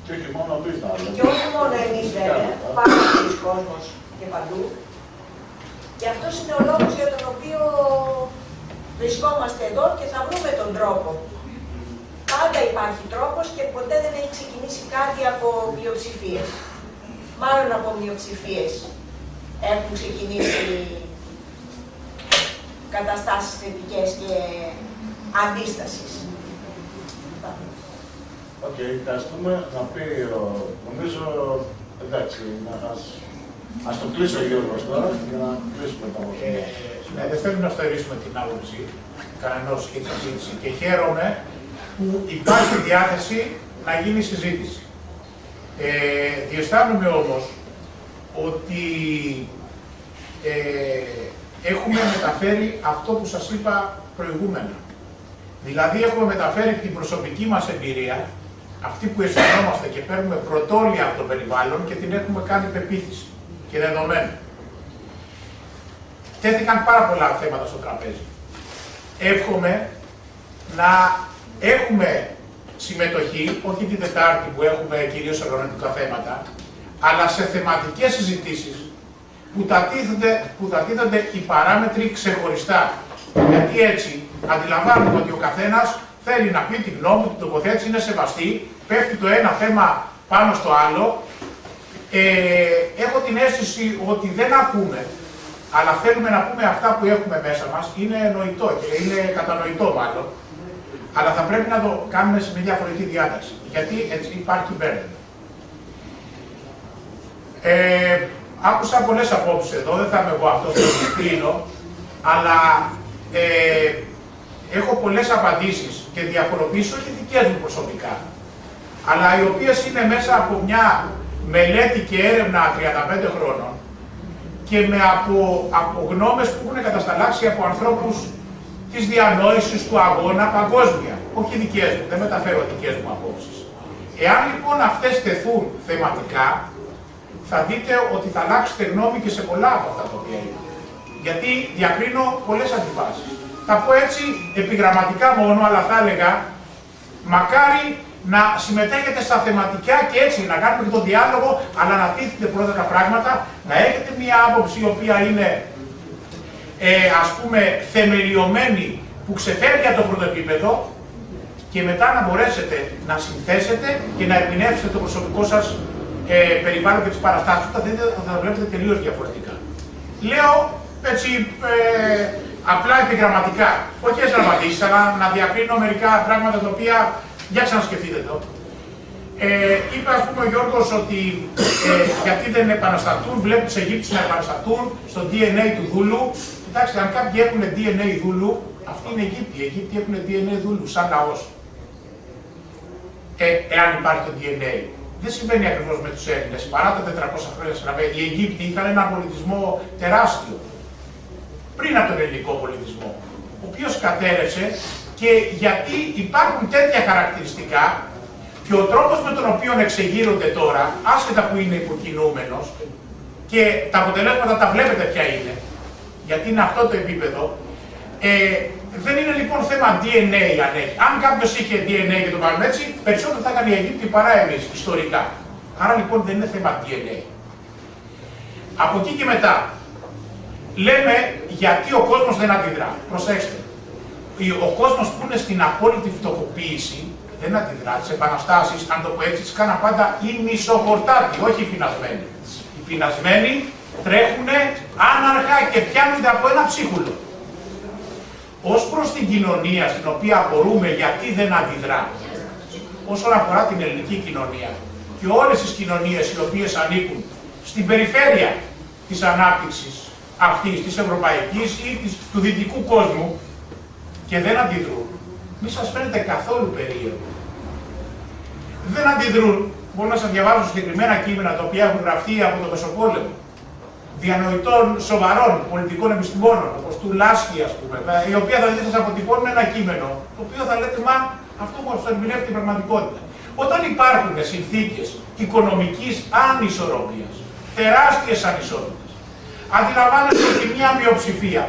Και όχι μόνο εμείς να λέμε. Και όχι μόνο εμείς βέβαια, πάρα πολλοί κόσμος και παντού. Και αυτός είναι ο λόγος για τον οποίο βρισκόμαστε εδώ και θα βρούμε τον τρόπο. Πάντα υπάρχει τρόπος και ποτέ δεν έχει ξεκινήσει κάτι από πλειοψηφίες. Μάλλον από μειοψηφίες έχουν ξεκινήσει καταστάσεις θετικές και αντίστασης. Οκ, ευχαριστούμε. Να πει, νομίζω, εντάξει, ας το κλείσω ο Γιώργος τώρα για να κλείσουμε τα μορφή. Ναι, δεν θέλουμε να στερήσουμε την άποψη κανενός και τη συζήτηση και χαίρομαι που υπάρχει διάθεση να γίνει συζήτηση. Διαισθάνομαι όμως ότι έχουμε μεταφέρει αυτό που σας είπα προηγούμενα. Δηλαδή έχουμε μεταφέρει την προσωπική μας εμπειρία, αυτή που αισθανόμαστε και παίρνουμε πρωτόλια από το περιβάλλον και την έχουμε κάνει πεποίθηση και δεδομένο. Τέθηκαν πάρα πολλά θέματα στο τραπέζι. Εύχομαι να έχουμε συμμετοχή, όχι την Τετάρτη που έχουμε κυρίως οργανωτικά θέματα, αλλά σε θεματικές συζητήσεις που τα τίθενται οι παράμετροι ξεχωριστά. Γιατί έτσι αντιλαμβάνουμε ότι ο καθένας θέλει να πει τη γνώμη του, την τοποθέτηση είναι σεβαστή, πέφτει το ένα θέμα πάνω στο άλλο. Έχω την αίσθηση ότι δεν ακούμε, αλλά θέλουμε να πούμε αυτά που έχουμε μέσα μας, είναι νοητό και είναι κατανοητό μάλλον, αλλά θα πρέπει να το κάνουμε σε μια διαφορετική διάταξη, γιατί έτσι υπάρχει μπέρδεμα. Άκουσα πολλές απόψεις εδώ, δεν θα είμαι εγώ αυτός που κρίνω, Αλλά έχω πολλές απαντήσεις και διαφοροποιήσεις, όχι δικές μου προσωπικά, αλλά οι οποίες είναι μέσα από μια μελέτη και έρευνα 35 χρόνων και από γνώμες που έχουν κατασταλάξει από ανθρώπους της διανόησης του αγώνα παγκόσμια, όχι δικές μου, δεν μεταφέρω δικές μου απόψεις. Εάν λοιπόν αυτές τεθούν θεματικά, θα δείτε ότι θα αλλάξετε γνώμη και σε πολλά από αυτά τα οποία είναι. Γιατί διακρίνω πολλές αντιφάσεις. Θα πω έτσι επιγραμματικά μόνο, αλλά θα έλεγα, μακάρι να συμμετέχετε στα θεματικά και έτσι, να κάνουμε και τον διάλογο, αλλά να τίθετε πρώτα τα πράγματα, να έχετε μία άποψη η οποία είναι, ας πούμε, θεμελιωμένη, που ξεφεύγει από το πρώτο επίπεδο, και μετά να μπορέσετε να συνθέσετε και να ερμηνεύσετε το προσωπικό σας περιβάλλον και τις παραστάσεις του, θα τα βλέπετε τελείως διαφορετικά. Λέω έτσι απλά επιγραμματικά, όχι έτσι να απαντήσεις, αλλά να διακρίνω μερικά πράγματα τα οποία, για ξανασκεφτείτε το. Είπε ας πούμε ο Γιώργος ότι γιατί δεν επαναστατούν, βλέπουν τους Αιγύπτιους να επαναστατούν στο DNA του Δούλου. Κοιτάξτε, αν κάποιοι έχουν DNA Δούλου, αυτοί είναι Αιγύπτιοι. Οι Αιγύπτιοι έχουν DNA Δούλου, σαν λαός. Εάν υπάρχει το DNA. Δεν συμβαίνει ακριβώς με τους Έλληνες. Παρά τα 400 χρόνια σκλαβιά, οι Αιγύπτιοι είχαν έναν πολιτισμό τεράστιο. Πριν από τον ελληνικό πολιτισμό. Ο οποίος κατέρευσε και γιατί υπάρχουν τέτοια χαρακτηριστικά και ο τρόπος με τον οποίο εξεγείρονται τώρα, άσχετα που είναι υποκινούμενος, και τα αποτελέσματα τα βλέπετε ποια είναι, γιατί είναι αυτό το επίπεδο, δεν είναι λοιπόν θέμα DNA αν έχει. Αν κάποιος είχε DNA και το βάλουμε έτσι, περισσότερο θα έκανε οι Αιγύπτιοι παρά εμείς, ιστορικά. Άρα λοιπόν δεν είναι θέμα DNA. Από εκεί και μετά, λέμε γιατί ο κόσμος δεν αντιδρά. Προσέξτε. Ο κόσμος που είναι στην απόλυτη φτωχοποίηση δεν αντιδρά. Τις επαναστάσεις, αν το πω έτσι, τις κάνα πάντα οι μισοχορτάτοι, όχι οι πεινασμένοι. Οι πεινασμένοι τρέχουνε άναρχα και πιάνονται από ένα ψίχουλο. Ως προς την κοινωνία στην οποία απορούμε γιατί δεν αντιδρά, όσον αφορά την ελληνική κοινωνία και όλες τις κοινωνίες οι οποίες ανήκουν στην περιφέρεια της ανάπτυξης αυτής της ευρωπαϊκής ή του δυτικού κόσμου και δεν αντιδρούν, μη σας φαίνεται καθόλου περίεργο. Δεν αντιδρούν. Μπορώ να σας διαβάσω συγκεκριμένα κείμενα τα οποία έχουν γραφτεί από τον Μεσοπόλεμο, διανοητών σοβαρών πολιτικών επιστημόνων, όπως του Λάσκη, ας πούμε, οι οποίοι θα δείτε, σας αποτυπώνουν ένα κείμενο, το οποίο θα λέτε, μα αυτό μας ερμηνεύει την πραγματικότητα. Όταν υπάρχουν συνθήκες οικονομικής ανισορροπίας, τεράστιες ανισότητες, αντιλαμβάνεστε ότι μια μειοψηφία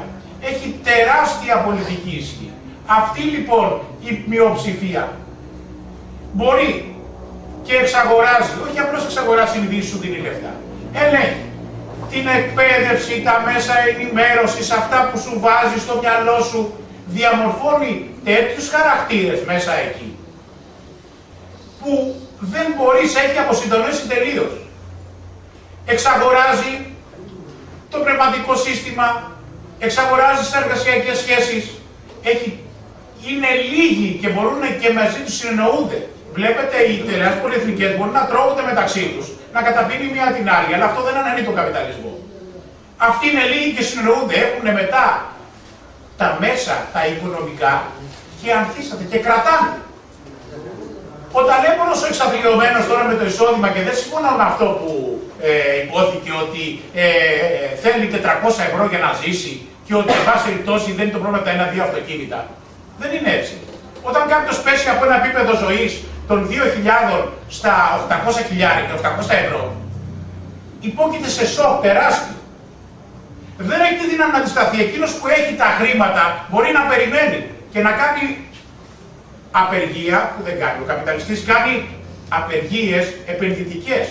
έχει τεράστια πολιτική ισχύ. Αυτή λοιπόν η μειοψηφία μπορεί και εξαγοράζει, όχι απλώς εξαγοράζει συνειδήσεις σου δίνει λεφτά, ελέγχει την εκπαίδευση, τα μέσα ενημέρωσης, αυτά που σου βάζει στο μυαλό σου, διαμορφώνει τέτοιους χαρακτήρες μέσα εκεί, που δεν μπορείς, έχει αποσυντονίσει τελείως. Εξαγοράζει το πνευματικό σύστημα, εξαγοράζει τις εργασιακές σχέσεις, είναι λίγοι και μπορούν και μαζί τους συνεννοούνται. Βλέπετε, οι τεράστιες πολυεθνικές μπορούν να τρώγονται μεταξύ τους, να καταπίνει μία την άλλη, αλλά αυτό δεν αναιρεί τον καπιταλισμό. Αυτοί είναι λίγοι και συνεννοούνται, έχουν μετά τα μέσα, τα οικονομικά και ανθίσταται και κρατάνε. Ο ταλέπορος ο εξαθλιωμένος τώρα με το εισόδημα, και δεν συμφωνώ με αυτό που υπόθηκε ότι θέλει 400 ευρώ για να ζήσει και ότι εν πάση περιπτώσει δεν είναι το πρόβλημα τα 1-2 αυτοκίνητα. Δεν είναι έτσι. Όταν κάποιος πέσει από ένα επίπεδο ζωής των 2.000 στα 800.000 και 800 ευρώ, υπόκειται σε σοκ τεράστιο. Δεν έχει τη δύναμη να αντισταθεί. Εκείνος που έχει τα χρήματα μπορεί να περιμένει και να κάνει απεργία που δεν κάνει. Ο καπιταλιστής κάνει απεργίες επενδυτικές.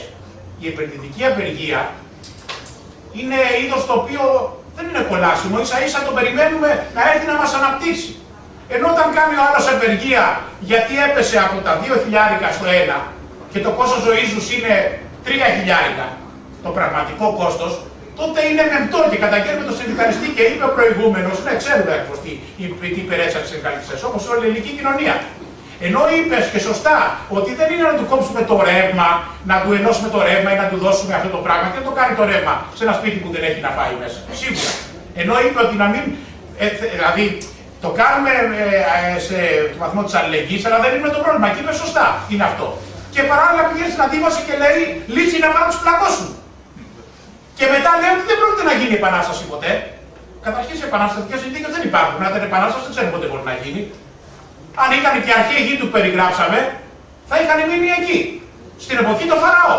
Η επενδυτική απεργία είναι είδος το οποίο δεν είναι κολάσιμο, ίσα ίσα το περιμένουμε να έρθει να μας αναπτύξει. Ενώ όταν κάνει ο άλλος απεργία γιατί έπεσε από τα 2.000 στο 1 και το κόστος ζωής τους είναι 3.000, το πραγματικό κόστος, τότε είναι μεμπτό και καταγγέλνουμε τον συνδικαλιστή και είπε ο προηγούμενος, ναι, ξέρουμε ακριβώς τι υπερέσαν οι συνδικαλιστές, όπως όλη η ελληνική κοινωνία. Ενώ είπες και σωστά ότι δεν είναι να του κόψουμε το ρεύμα, να του ενώσουμε το ρεύμα ή να του δώσουμε αυτό το πράγμα και να το κάνει το ρεύμα σε ένα σπίτι που δεν έχει να φάει μέσα. Σίγουρα. Ενώ είπε ότι να μην Δηλαδή, το κάνουμε σε βαθμό της αλληλεγγύης, αλλά δεν είναι το πρόβλημα. Εκεί είπε σωστά, είναι αυτό. Και παράλληλα πηγαίνει στην αντίβαση και λέει: λύση είναι να τους πλακώσουν. Και μετά λέει ότι δεν πρόκειται να γίνει επανάσταση ποτέ. Καταρχήν σε επαναστατικές συνθήκες δεν υπάρχουν. Αν δεν επανάσταση δεν ξέρει πότε μπορεί να γίνει. Αν ήταν και αρχαίοι γη του που περιγράψαμε, θα είχαν μείνει εκεί. Στην εποχή των Φαραώ.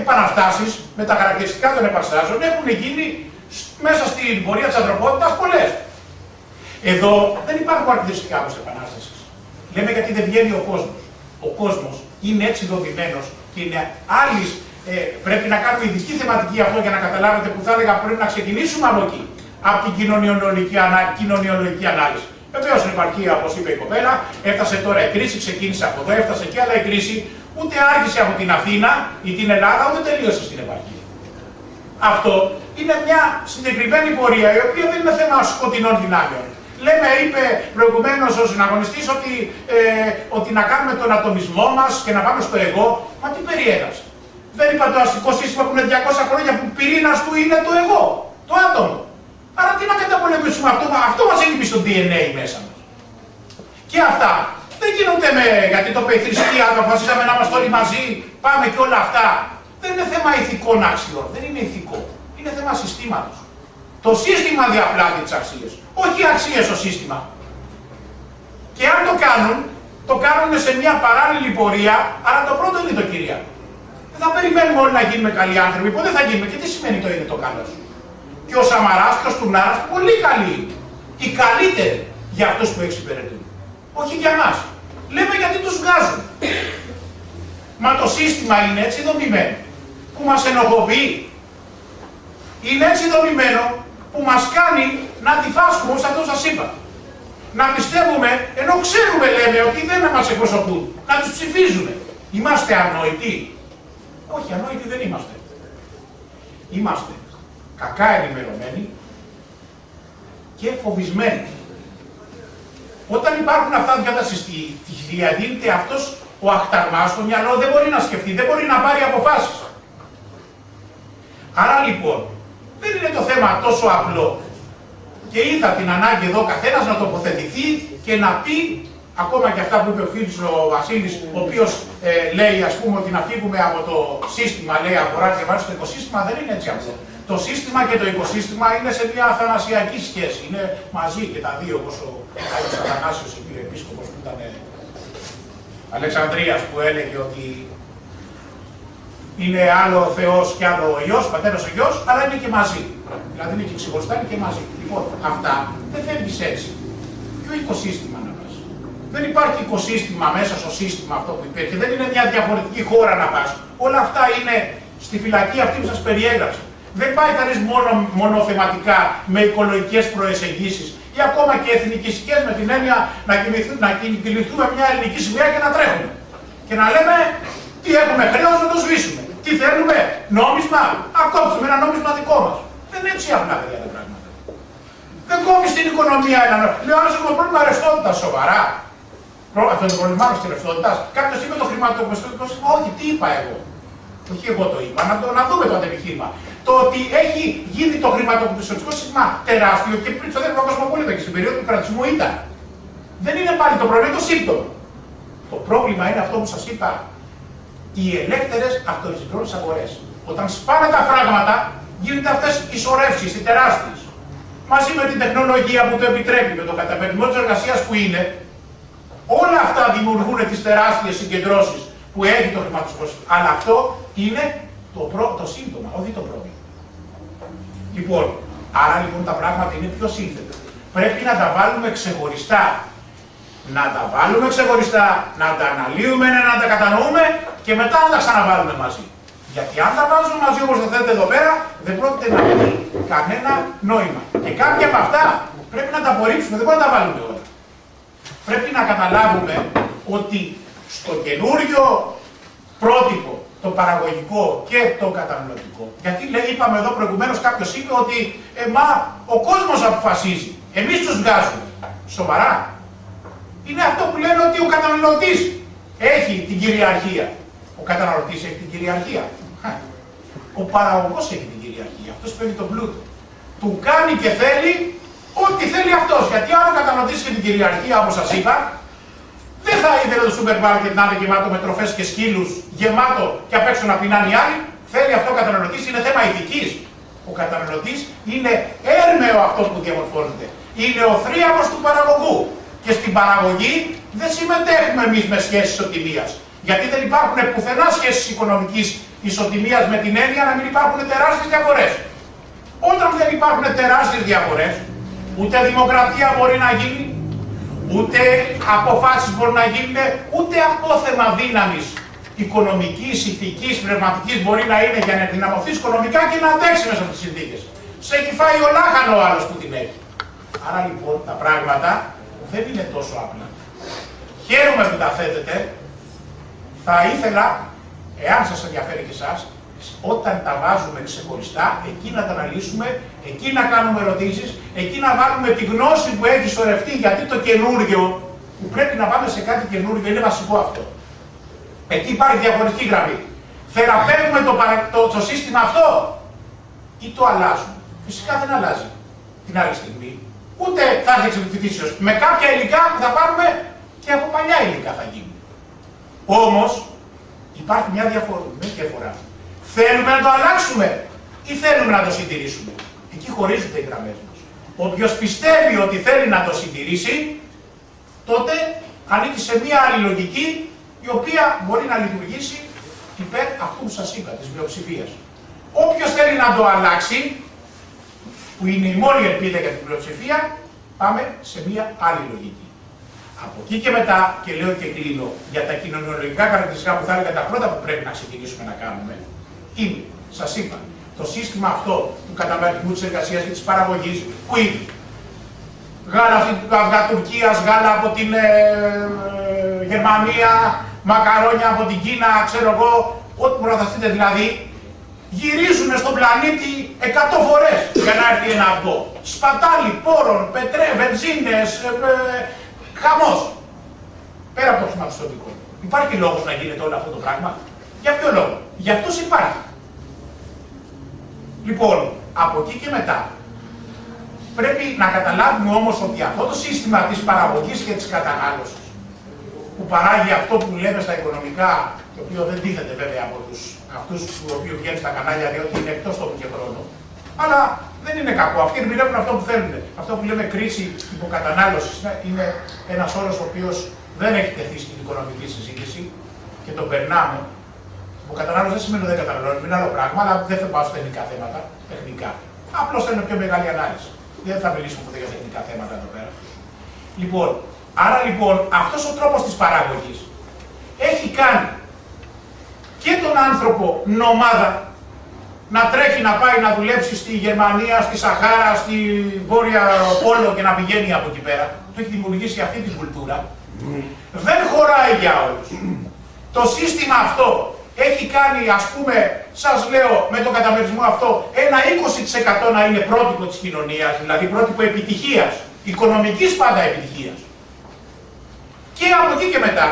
Επαναστάσεις με τα χαρακτηριστικά των επαναστάσεων έχουν γίνει μέσα στην πορεία της ανθρωπότητας πολλές. Εδώ δεν υπάρχουν χαρακτηριστικά όπως επανάστασης. Λέμε γιατί δεν βγαίνει ο κόσμος. Ο κόσμος είναι έτσι δομημένος και είναι άλλης. Πρέπει να κάνουμε ειδική θεματική αυτό για να καταλάβετε που θα έλεγα πρέπει να ξεκινήσουμε από εκεί. Από την κοινωνιολογική ανάλυση. Βεβαίως η επαρχία, όπως είπε η κοπέλα, έφτασε τώρα η κρίση, ξεκίνησε από εδώ, έφτασε και αλλά η κρίση ούτε άρχισε από την Αθήνα ή την Ελλάδα, ούτε τελείωσε στην επαρχία. Αυτό είναι μια συγκεκριμένη πορεία, η οποία δεν είναι θέμα σκοτεινών δυνάμεων. Λέμε, είπε προηγουμένως ο συναγωνιστής, ότι να κάνουμε τον ατομισμό μας και να πάμε στο εγώ. Μα τι περιέγραψε. Δεν είπα το αστικό σύστημα που είναι 200 χρόνια που πυρήνας του είναι το εγώ, το άτομο. Άρα τι να καταπολεμήσουμε αυτό μας έχει πει στο DNA μέσα μας. Και αυτά δεν γίνονται γιατί το είπε η θρησκεία, το αποφασίσαμε να είμαστε όλοι μαζί, πάμε και όλα αυτά. Δεν είναι θέμα ηθικών αξιών, δεν είναι ηθικό. Είναι θέμα συστήματος. Το σύστημα διαπλάττει τις αξίες, όχι οι αξίες στο σύστημα. Και αν το κάνουν σε μια παράλληλη πορεία, αλλά το πρώτο είναι το κυρίαρχο. Δεν θα περιμένουμε όλοι να γίνουμε καλοί άνθρωποι, ποτέ θα γίνουμε. Και τι σημαίνει το είναι το καλός. Και ο Σαμαράς και ο Στουρνάρας πολύ καλοί. Οι καλύτεροι για αυτούς που εξυπηρετούν. Όχι για μας. Λέμε γιατί τους βγάζουν. Μα το σύστημα είναι έτσι δομημένο που μας ενοχοποιεί. Είναι έτσι δομημένο που μας κάνει να αντιφάσκουμε όπως αυτό σας είπα. Να πιστεύουμε, ενώ ξέρουμε λέμε ότι δεν μας εκπροσωπούν, να τους ψηφίζουμε. Είμαστε ανόητοι. Όχι, ανόητοι δεν είμαστε. Είμαστε κακά ενημερωμένοι και φοβισμένοι. Όταν υπάρχουν αυτά τα διαδίδεται αυτός ο αχταρμάς στο μυαλό, δεν μπορεί να σκεφτεί, δεν μπορεί να πάρει αποφάσεις. Άρα λοιπόν, δεν είναι το θέμα τόσο απλό. Και είδα την ανάγκη εδώ καθένας να τοποθετηθεί και να πει, ακόμα και αυτά που είπε ο φίλος ο Βασίλης, ο οποίος λέει ας πούμε ότι να φύγουμε από το σύστημα, λέει αφορά και βάζει στο οικοσύστημα, δεν είναι έτσι αυτό. Το σύστημα και το οικοσύστημα είναι σε μια αθανασιακή σχέση, είναι μαζί και τα δύο, όπως ο Άγιος Αθανάσιος, ο κύριος επίσκοπος που ήταν Αλεξανδρίας, που έλεγε ότι είναι άλλο ο Θεός και άλλο ο Υιός, πατέρας ο Υιός, αλλά είναι και μαζί. Δηλαδή είναι και ξεχωριστά, είναι και μαζί. Λοιπόν, αυτά δεν φεύγεις έτσι. Ποιο οικοσύστημα να πας. Δεν υπάρχει οικοσύστημα μέσα στο σύστημα αυτό που υπήρχε. Δεν είναι μια διαφορετική χώρα να πας. Όλα αυτά είναι στη φυλακή αυτή που σας περιέγραψα. Δεν πάει κανείς μόνο θεματικά με οικολογικές προεσεγγίσεις ή ακόμα και εθνικιστικές με την έννοια να κινηθούμε μια ελληνική σημαία και να τρέχουμε. Και να λέμε τι έχουμε χρέος να το σβήσουμε. Τι θέλουμε, νόμισμα, να κόψουμε ένα νόμισμα δικό μας. Δεν είναι έτσι απλά παιδιά τα πράγματα. Δεν κόβεις την οικονομία ένα νόμισμα. Λέω άλλος έχουμε πρόβλημα ρευστότητας σοβαρά. Αυτό είναι το πρόβλημά μας της ρευστότητας. Κάποιος είπε το χρηματοπιστωτικό σύστημα. Όχι, τι είπα εγώ. Όχι εγώ το είπα, να δούμε το αντεπιχείρημα. Το ότι έχει γίνει το χρηματοπιστωτικό σύστημα τεράστιο και πριν στο δεύτερο παγκόσμιο πόλεμο και στην περίοδο του κρατισμού ήταν. Δεν είναι πάλι το πρόβλημα, είναι το σύμπτωμα. Το πρόβλημα είναι αυτό που σας είπα. Οι ελεύθερες αυτορυθμιζόμενες αγορές. Όταν σπάνε τα φράγματα, γίνονται αυτές οι σωρεύσεις, οι τεράστιες. Μαζί με την τεχνολογία που το επιτρέπει, με τον καταπαιδισμό της εργασίας που είναι, όλα αυτά δημιουργούν τις τεράστιες συγκεντρώσεις που έχει το χρηματοπιστωτικό σύστημα. Αλλά αυτό είναι το σύμπτωμα, όχι το πρόβλημα. Λοιπόν, άρα λοιπόν τα πράγματα είναι πιο σύνθετα. Πρέπει να τα βάλουμε ξεχωριστά. Να τα βάλουμε ξεχωριστά, να τα αναλύουμε, να τα κατανοούμε και μετά να τα ξαναβάλουμε μαζί. Γιατί αν τα βάζουμε μαζί όπως το θέλετε εδώ πέρα, δεν πρόκειται να έχει κανένα νόημα. Και κάποια από αυτά πρέπει να τα απορρίψουμε, δεν μπορούμε να τα βάλουμε όλα. Πρέπει να καταλάβουμε ότι στο καινούριο πρότυπο, το παραγωγικό και το καταναλωτικό. Γιατί είπαμε εδώ προηγουμένως, κάποιος είπε ότι μα ο κόσμος αποφασίζει, εμείς τους βγάζουμε. Σοβαρά. Είναι αυτό που λένε ότι ο καταναλωτής έχει την κυριαρχία. Ο καταναλωτής έχει την κυριαρχία. Ο παραγωγός έχει την κυριαρχία. Αυτός παίρνει τον πλούτο. Του κάνει και θέλει Ό,τι θέλει αυτός. Γιατί αν ο καταναλωτής και την κυριαρχία, όπως σας είπα, δεν θα ήθελε το σούπερ μάρκετ να είναι γεμάτο με τροφές και σκύλους, γεμάτο και απ' έξω να πεινάνε οι άλλοι. Θέλει αυτό ο καταναλωτής, είναι θέμα ηθικής. Ο καταναλωτής είναι έρμεο αυτό που διαμορφώνεται. Είναι ο θρίαμβος του παραγωγού. Και στην παραγωγή δεν συμμετέχουμε εμείς με σχέσεις ισοτιμίας. Γιατί δεν υπάρχουν πουθενά σχέσεις οικονομικής ισοτιμίας με την έννοια να μην υπάρχουν τεράστιες διαφορές. Όταν δεν υπάρχουν τεράστιες διαφορές, ούτε δημοκρατία μπορεί να γίνει, ούτε αποφάσεις μπορεί να γίνουν, ούτε απόθεμα δύναμης οικονομικής, ηθικής, πνευματικής μπορεί να είναι για να ενδυναμωθείς οικονομικά και να αντέξει μέσα από τις συνθήκες. Σε έχει φάει ο λάχανο ο άλλος που την έχει. Άρα λοιπόν τα πράγματα δεν είναι τόσο απλά. Χαίρομαι που τα θέτετε. Θα ήθελα, εάν σας ενδιαφέρει και εσάς, όταν τα βάζουμε ξεχωριστά, εκεί να τα αναλύσουμε, εκεί να κάνουμε ερωτήσεις, εκεί να βάλουμε τη γνώση που έχει σωρευτεί, γιατί το καινούριο, που πρέπει να πάμε σε κάτι καινούριο, είναι βασικό αυτό. Εκεί υπάρχει διαχωριστική γραμμή. Θεραπεύουμε το σύστημα αυτό ή το αλλάζουμε. Φυσικά δεν αλλάζει την άλλη στιγμή. Ούτε θα έρθει εξ επιφυτήσεως. Με κάποια υλικά που θα πάρουμε και από παλιά υλικά θα γίνει. Όμως υπάρχει μια διαφορά. Θέλουμε να το αλλάξουμε ή θέλουμε να το συντηρήσουμε. Εκεί χωρίζονται οι γραμμές μας. Όποιος πιστεύει ότι θέλει να το συντηρήσει, τότε ανήκει σε μια άλλη λογική η οποία μπορεί να λειτουργήσει υπέρ αυτού που σας είπα, της πλειοψηφίας. Όποιος θέλει να το αλλάξει, που είναι η μόνη ελπίδα για την πλειοψηφία, πάμε σε μια άλλη λογική. Από εκεί και μετά, και λέω και κλείνω, για τα κοινωνιολογικά χαρακτηριστικά που θα έλεγα τα πρώτα που πρέπει να ξεκινήσουμε να κάνουμε, είναι, σας είπα, το σύστημα αυτό του καταμερισμού της εργασίας και της παραγωγής, που είναι γάλα αυγά Τουρκίας, γάλα από την Γερμανία, μακαρόνια από την Κίνα, ξέρω εγώ, ό,τι προταστείτε δηλαδή, γυρίζουν στον πλανήτη 100 φορές για να έρθει ένα αυγό. Σπατάλη πόρων, βενζίνες, χαμός. Πέρα από το χρηματιστοτικό. Υπάρχει λόγος να γίνεται όλο αυτό το πράγμα. Για ποιο λόγο? Για αυτούς υπάρχει. Λοιπόν, από εκεί και μετά, πρέπει να καταλάβουμε όμως ότι αυτό το σύστημα της παραγωγής και της κατανάλωσης, που παράγει αυτό που λέμε στα οικονομικά, το οποίο δεν τίθεται βέβαια από αυτούς που βγαίνουν στα κανάλια, διότι είναι εκτός τόπου και χρόνου, αλλά δεν είναι κακό. Αυτοί ερμηνεύουν αυτό που θέλουν. Αυτό που λέμε κρίση υποκατανάλωσης είναι ένας όρος ο οποίος δεν έχει τεθεί στην οικονομική συζήτηση και τον περνάμε. Υποκατανάλωση δεν σημαίνει ότι δεν καταναλώνουμε, είναι άλλο πράγμα, αλλά δεν θα πάω στα τεχνικά θέματα. Τεχνικά. Απλώς θα είναι πιο μεγάλη ανάλυση. Δεν θα μιλήσουμε ποτέ για τεχνικά θέματα εδώ πέρα. Λοιπόν, άρα λοιπόν αυτός ο τρόπος της παραγωγής έχει κάνει και τον άνθρωπο νομάδα να τρέχει να πάει να δουλέψει στη Γερμανία, στη Σαχάρα, στη Βόρεια Πόλο και να πηγαίνει από εκεί πέρα. Το έχει δημιουργήσει αυτή την κουλτούρα. Δεν χωράει για όλους. Το σύστημα αυτό έχει κάνει, ας πούμε, σας λέω με τον καταμερισμό αυτό, ένα 20% να είναι πρότυπο της κοινωνίας, δηλαδή πρότυπο επιτυχίας, οικονομικής πάντα επιτυχίας. Και από εκεί και μετά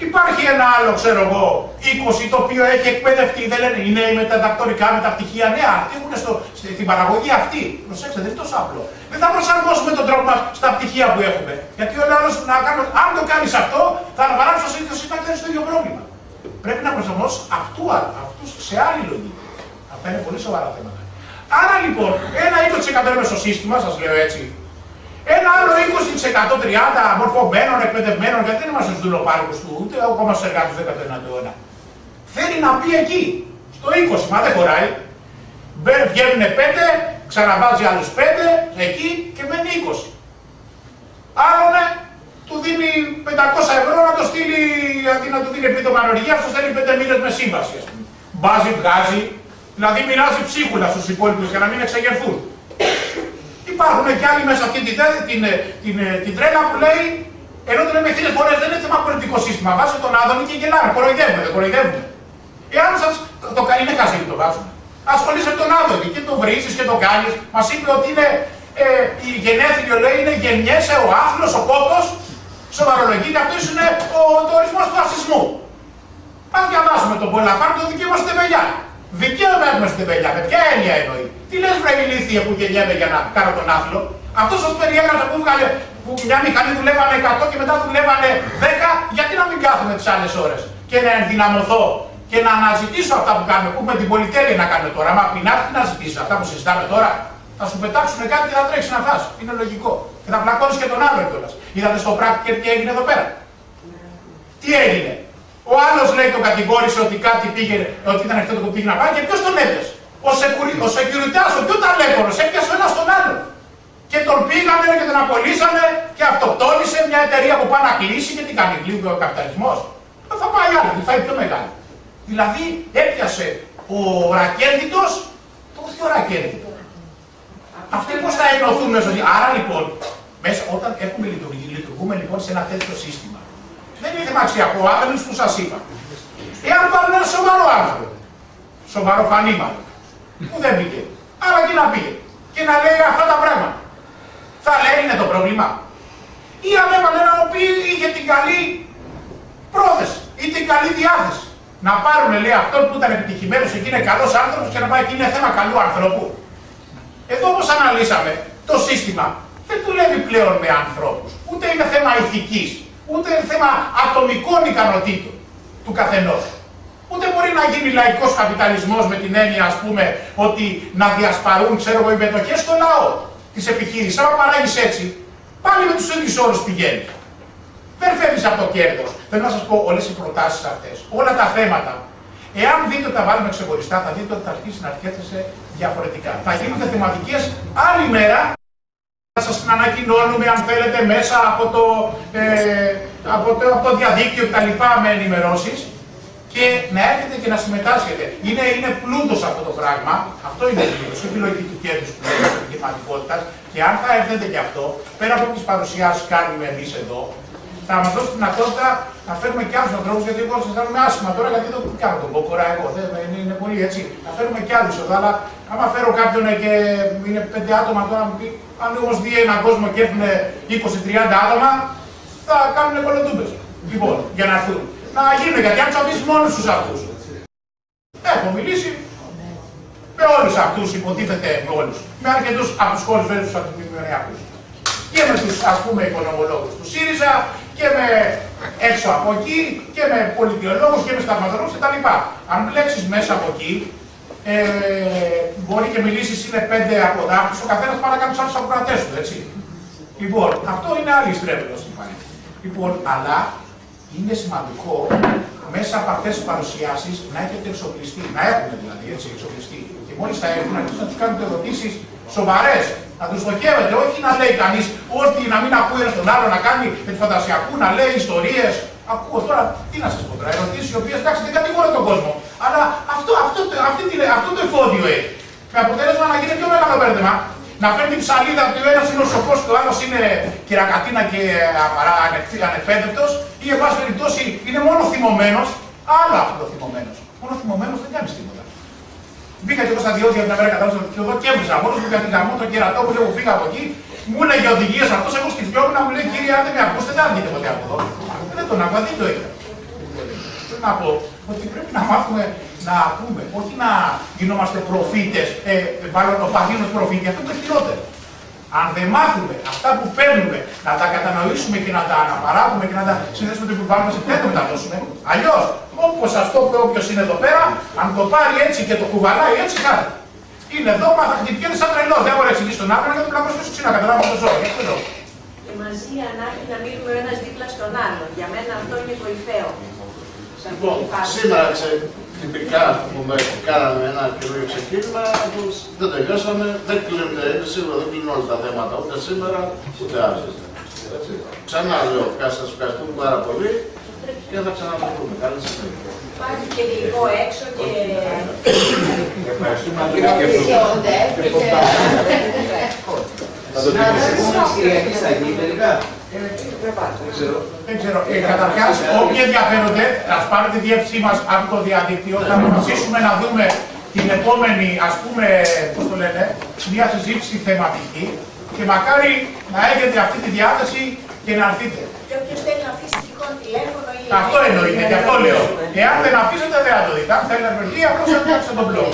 υπάρχει ένα άλλο, ξέρω εγώ, 20 το οποίο έχει εκπαιδευτεί, δεν λένε, είναι με τα δακτορικά, με τα πτυχία, ναι, αυτοί έχουν στην παραγωγή αυτή. Προσέξτε, δεν είναι τόσο απλό. Δεν θα προσαρμόσουμε τον τρόπο μας στα πτυχία που έχουμε. Γιατί ο άλλος να κάνουμε, αν το κάνεις αυτό, θα αναπαράξεις το σύντομο σύστημα και το ίδιο πρόβλημα. Πρέπει να προσαρμόσεις αυτούς σε άλλη λογική. Αυτά είναι πολύ σοβαρά θέματα. Άρα λοιπόν, ένα 20% είναι στο σύστημα, σας λέω έτσι. Ένα άλλο 20% 30% μορφωμένων, εκπαιδευμένων, γιατί δεν είμαστε στους δουλοπάρικους του, ούτε ακόμα στους εργάτες του 19ου αιώνα. Θέλει να πει εκεί, στο 20, μα δεν χωράει. Βγαίνουν 5, ξαναβάζει άλλους 5, εκεί και μένει 20. Άλλον του δίνει 500 ευρώ να το στείλει, αντί να του δίνει επίδομα ανεργίας, του στέλνει 5 μήνες με σύμβαση. Μπάζει, βγάζει, δηλαδή μοιράζει ψίχουλα στους υπόλοιπους για να μην εξεγερθούν. Υπάρχουν και άλλοι μέσα αυτή την τρέλα που λέει, ενώ το λέμε 1000 φορές, δεν είναι θέμα πολιτικό σύστημα. Βάζει τον Άδωνη και γελάμε. Κοροϊδεύουμε, δεν κοροϊδεύουμε. Εάν σας το κάνει, είναι χαζί που το βάζουμε. Ασχολείσαι με τον Άδωνη και το βρίζεις και το κάνεις. Μας είπε ότι είναι η γενέθλιο, λέει, είναι γεννιέσαι ο άθλος, ο κόκκος. Σοβαρολογεί και αυτό είναι το ορισμός του ρατσισμού. Ας διαβάσουμε τον Πολαφάρ, το δικαίωμα στην τεμπελιά. Δικαίωμα έχουμε στην τεμπελιά. Με ποια έννοια εννοεί? Τι λες βρε ηλίθιε που γεννιέμαι για να κάνω τον άθλο? Αυτός ο περιέγραψε που βγάλε, που μια μηχανή δουλεύανε 100 και μετά δουλεύανε 10, γιατί να μην κάθομαι τις άλλες ώρες και να ενδυναμωθώ και να αναζητήσω αυτά που κάνουμε, που έχουμε την πολυτέλεια να κάνουμε τώρα. Μα πεινάς, τι να ζητήσεις, αυτά που συζητάμε τώρα, θα σου πετάξουν κάτι και θα τρέξεις να φας. Είναι λογικό. Και θα πλακώνεις και τον άλλο κιόλας. Είδατε στο πράκτικερ τι έγινε εδώ πέρα. Τι έγινε. Ο άλλος λέει τον κατηγόρησε ότι κάτι πήγε, ότι ήταν αυτό που πήγε να πάει και ποιος τον έπιασε. Ο σεκιουριτάς, ο πιο ταλέπορος, έπιασε ο ένας τον άλλον. Και τον πήγαμε και τον απολύσαμε και αυτοκτόνησε μια εταιρεία που πάει να κλείσει και τι κάνει, κλείνει ο καπιταλισμός. Θα πάει άλλο, θα φάει πιο μεγάλο. Δηλαδή έπιασε ο ρακέρδιτος το πιο ρακέρδιτο. Αυτοί πώς θα ενωθούν μέσα. Άρα λοιπόν, μέσα, όταν λειτουργούμε λοιπόν σε ένα τέτοιο σύστημα, δεν είναι θεμαξιακό άθελος που σας είπα. Εάν πάρουν ένα σοβαρό άνθρωπο, σοβαρό φανήματο, που δεν πήγε, άρα και να πήγε και να λέει αυτά τα πράγματα, θα λέει είναι το πρόβλημα. Ή αν έβαλε έναν ο οποίος είχε την καλή πρόθεση ή την καλή διάθεση. Να πάρουν, λέει, αυτόν που ήταν επιτυχημένος εκεί είναι καλός άνθρωπος και να πάει εκεί είναι θέμα καλού ανθρώπου. Εδώ όπως αναλύσαμε, το σύστημα δεν δουλεύει πλέον με ανθρώπους. Ούτε είναι θέμα ηθικής, ούτε είναι θέμα ατομικών ικανοτήτων του καθενός. Ούτε μπορεί να γίνει λαϊκός καπιταλισμός με την έννοια, ας πούμε, ότι να διασπαρούν, ξέρω εγώ, οι μετοχές στο λαό της επιχείρησης. Αν παράγεις έτσι, πάλι με τους ίδιους όρους πηγαίνεις. Δεν φεύγεις από το κέρδος. Θέλω να σας πω όλες οι προτάσεις αυτές, όλα τα θέματα. Εάν δείτε ότι τα βάλουμε ξεχωριστά, θα δείτε ότι θα αρχίσει να έρχεσαι διαφορετικά. Θα γίνονται θεματικές άλλη μέρα. Θα σας ανακοινώνουμε, αν θέλετε, μέσα από το διαδίκτυο κτλ. Με ενημερώσεις και να έρχεται και να συμμετάσχετε. Είναι πλούτος αυτό το πράγμα. Αυτό είναι πλούτος, όχι η λογική του κέρδους που είναι της επιχειρηματικότητας. Και αν θα έρθετε και αυτό, πέρα από τις παρουσιάσεις που κάνουμε εμείς εδώ, θα μας δώσει τη δυνατότητα να φέρουμε και άλλους ανθρώπους, γιατί εγώ σας κάνουμε άσχημα τώρα, γιατί δεν κάνω τον κόκορα εγώ, είναι πολύ έτσι. Θα φέρουμε και άλλους εδώ, αλλά άμα φέρω κάποιον και είναι 5 άτομα τώρα, αν όμως δει έναν κόσμο και έρθουν 20-30 άτομα, θα κάνουν κολοτούμπες. Λοιπόν, για να έρθουν. Να γίνουν, γιατί αν τους αφήσεις μόνος τους αυτούς. Έχω μιλήσει με όλους αυτούς, υποτίθεται με όλους. Με αρκετούς από τους χώρους βέβαια τους αντιμνημονιακούς. Και με τους, ας πούμε, οικονομολόγους του ΣΥΡΙΖΑ και με έξω από εκεί και με πολιτιολόγους και με σταματολόγους κτλ. Αν μπλέξεις μέσα από εκεί, μπορεί και μιλήσεις είναι 5 από δάφτους, ο καθένας πάει να κάνει τους άλλους ακροατές του, έτσι. Λοιπόν, αυτό είναι άλλη στρέβλος. Λοιπόν, αλλά είναι σημαντικό μέσα από αυτές τις παρουσιάσεις να έχετε εξοπλιστεί, να έχουμε δηλαδή έτσι εξοπλιστεί. Και μόλις θα έχουν, να τους κάνετε ερωτήσεις σοβαρές. Να τους στοχεύετε, όχι να λέει κανείς ότι να μην ακούει ένα τον άλλο, να κάνει με τη φαντασιακού, να λέει ιστορίες. Ακούω τώρα, τι να σας πω τώρα, ερωτήσεις οι οποίες εντάξει δεν κατηγορώ τον κόσμο. Αλλά αυτό το εφόδιο έχει. Με αποτέλεσμα να γίνει πιο μεγάλο μπέρδεμα. Να φέρνει την ψαλίδα ότι ο ένας είναι ο σοφός και ο άλλος είναι κυρακατίνα και ανεκπαίδευτος, ή εν πάση περιπτώσει είναι μόνο θυμωμένος, άλλο αυτό το θυμωμένος. Μόνο θυμωμένος δεν κάνει τίποτα. Μπήκα και εγώ στα διόδια μια μέρα κατάλαβα και εδώ και έβριζα μόνος μου γιατί γαμώ τον κερατό που λέγω φύγα από εκεί, μου έλεγε οδηγίες αυτός, εγώ σκεφτιόμουν να μου λέει κύριε αν δεν με ακούσετε δεν αργείτε ποτέ από εδώ. Δεν τον άκουγα, δεν το είχα. Θέλω να πω ότι πρέπει να μάθουμε να ακούμε, όχι να γινόμαστε προφήτες, μάλλον ο παγίνος προφήτη, αυτό είναι το χειρότερο. Αν δεν μάθουμε αυτά που παίρνουμε, να τα κατανοήσουμε και να τα αναπαράγουμε και να τα συνδέσουμε με το που βάλουμε σε τέτοιο να μεταδώσουμε, αλλιώς, όπως σας το είπε όποιος είναι εδώ πέρα, αν το πάρει έτσι και το κουβαλάει έτσι, χάθεται. Είναι εδώ, μα θα χτυπιέται σαν τρελός. Δεν μπορεί να εξηγήσει τον άλλον και τον πλακώσει στο ξύνα. Καταλάβω το ζώο. Και μαζί η ανάγκη να μείνουμε ο ένας δίπλα στον άλλον. Για μένα αυτό είναι κορυφαίο. Λοιπόν, σήμερα τυπικά που κάναμε ένα καινούριο ξεκίνημα, δεν τελειώσαμε, δεν κλείνουν, είναι σίγουρα δεν κλείνουν όλα τα θέματα, ούτε σήμερα, ούτε αύριο. Ξανά λέω, σας ευχαριστούμε πάρα πολύ και θα ξαναπούμε. Καλή συνέχεια. Υπάρχει και λίγο έξω και... Ευχαριστούμε να το σκεφτούμε. Θα το δημοσιεύσουμε στις Κυριακές θα γίνει τελικά. Δεν ξέρω. Καταρχάς, όποιοι ενδιαφέρονται, ας πάρετε τη διεύθυνσή μας από το διαδίκτυο, θα αποφασίσουμε να δούμε την επόμενη, ας πούμε, πώς το λένε, μια συζήτηση θεματική και μακάρι να έχετε αυτή τη διάθεση και να έρθετε. Και όποιος θέλει να αφήσει τυχόν τηλέφωνο ή... Αυτό εννοείται, και αυτό λέω. Εάν δεν αφήσετε, δεν θα το δείτε. Αν θέλει να βρεθεί, απλώς θα φτιάξετε τον blog.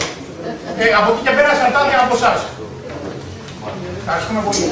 Από εκεί και πέρα εξαρτάται από εσάς. Ευχαριστούμε πολύ.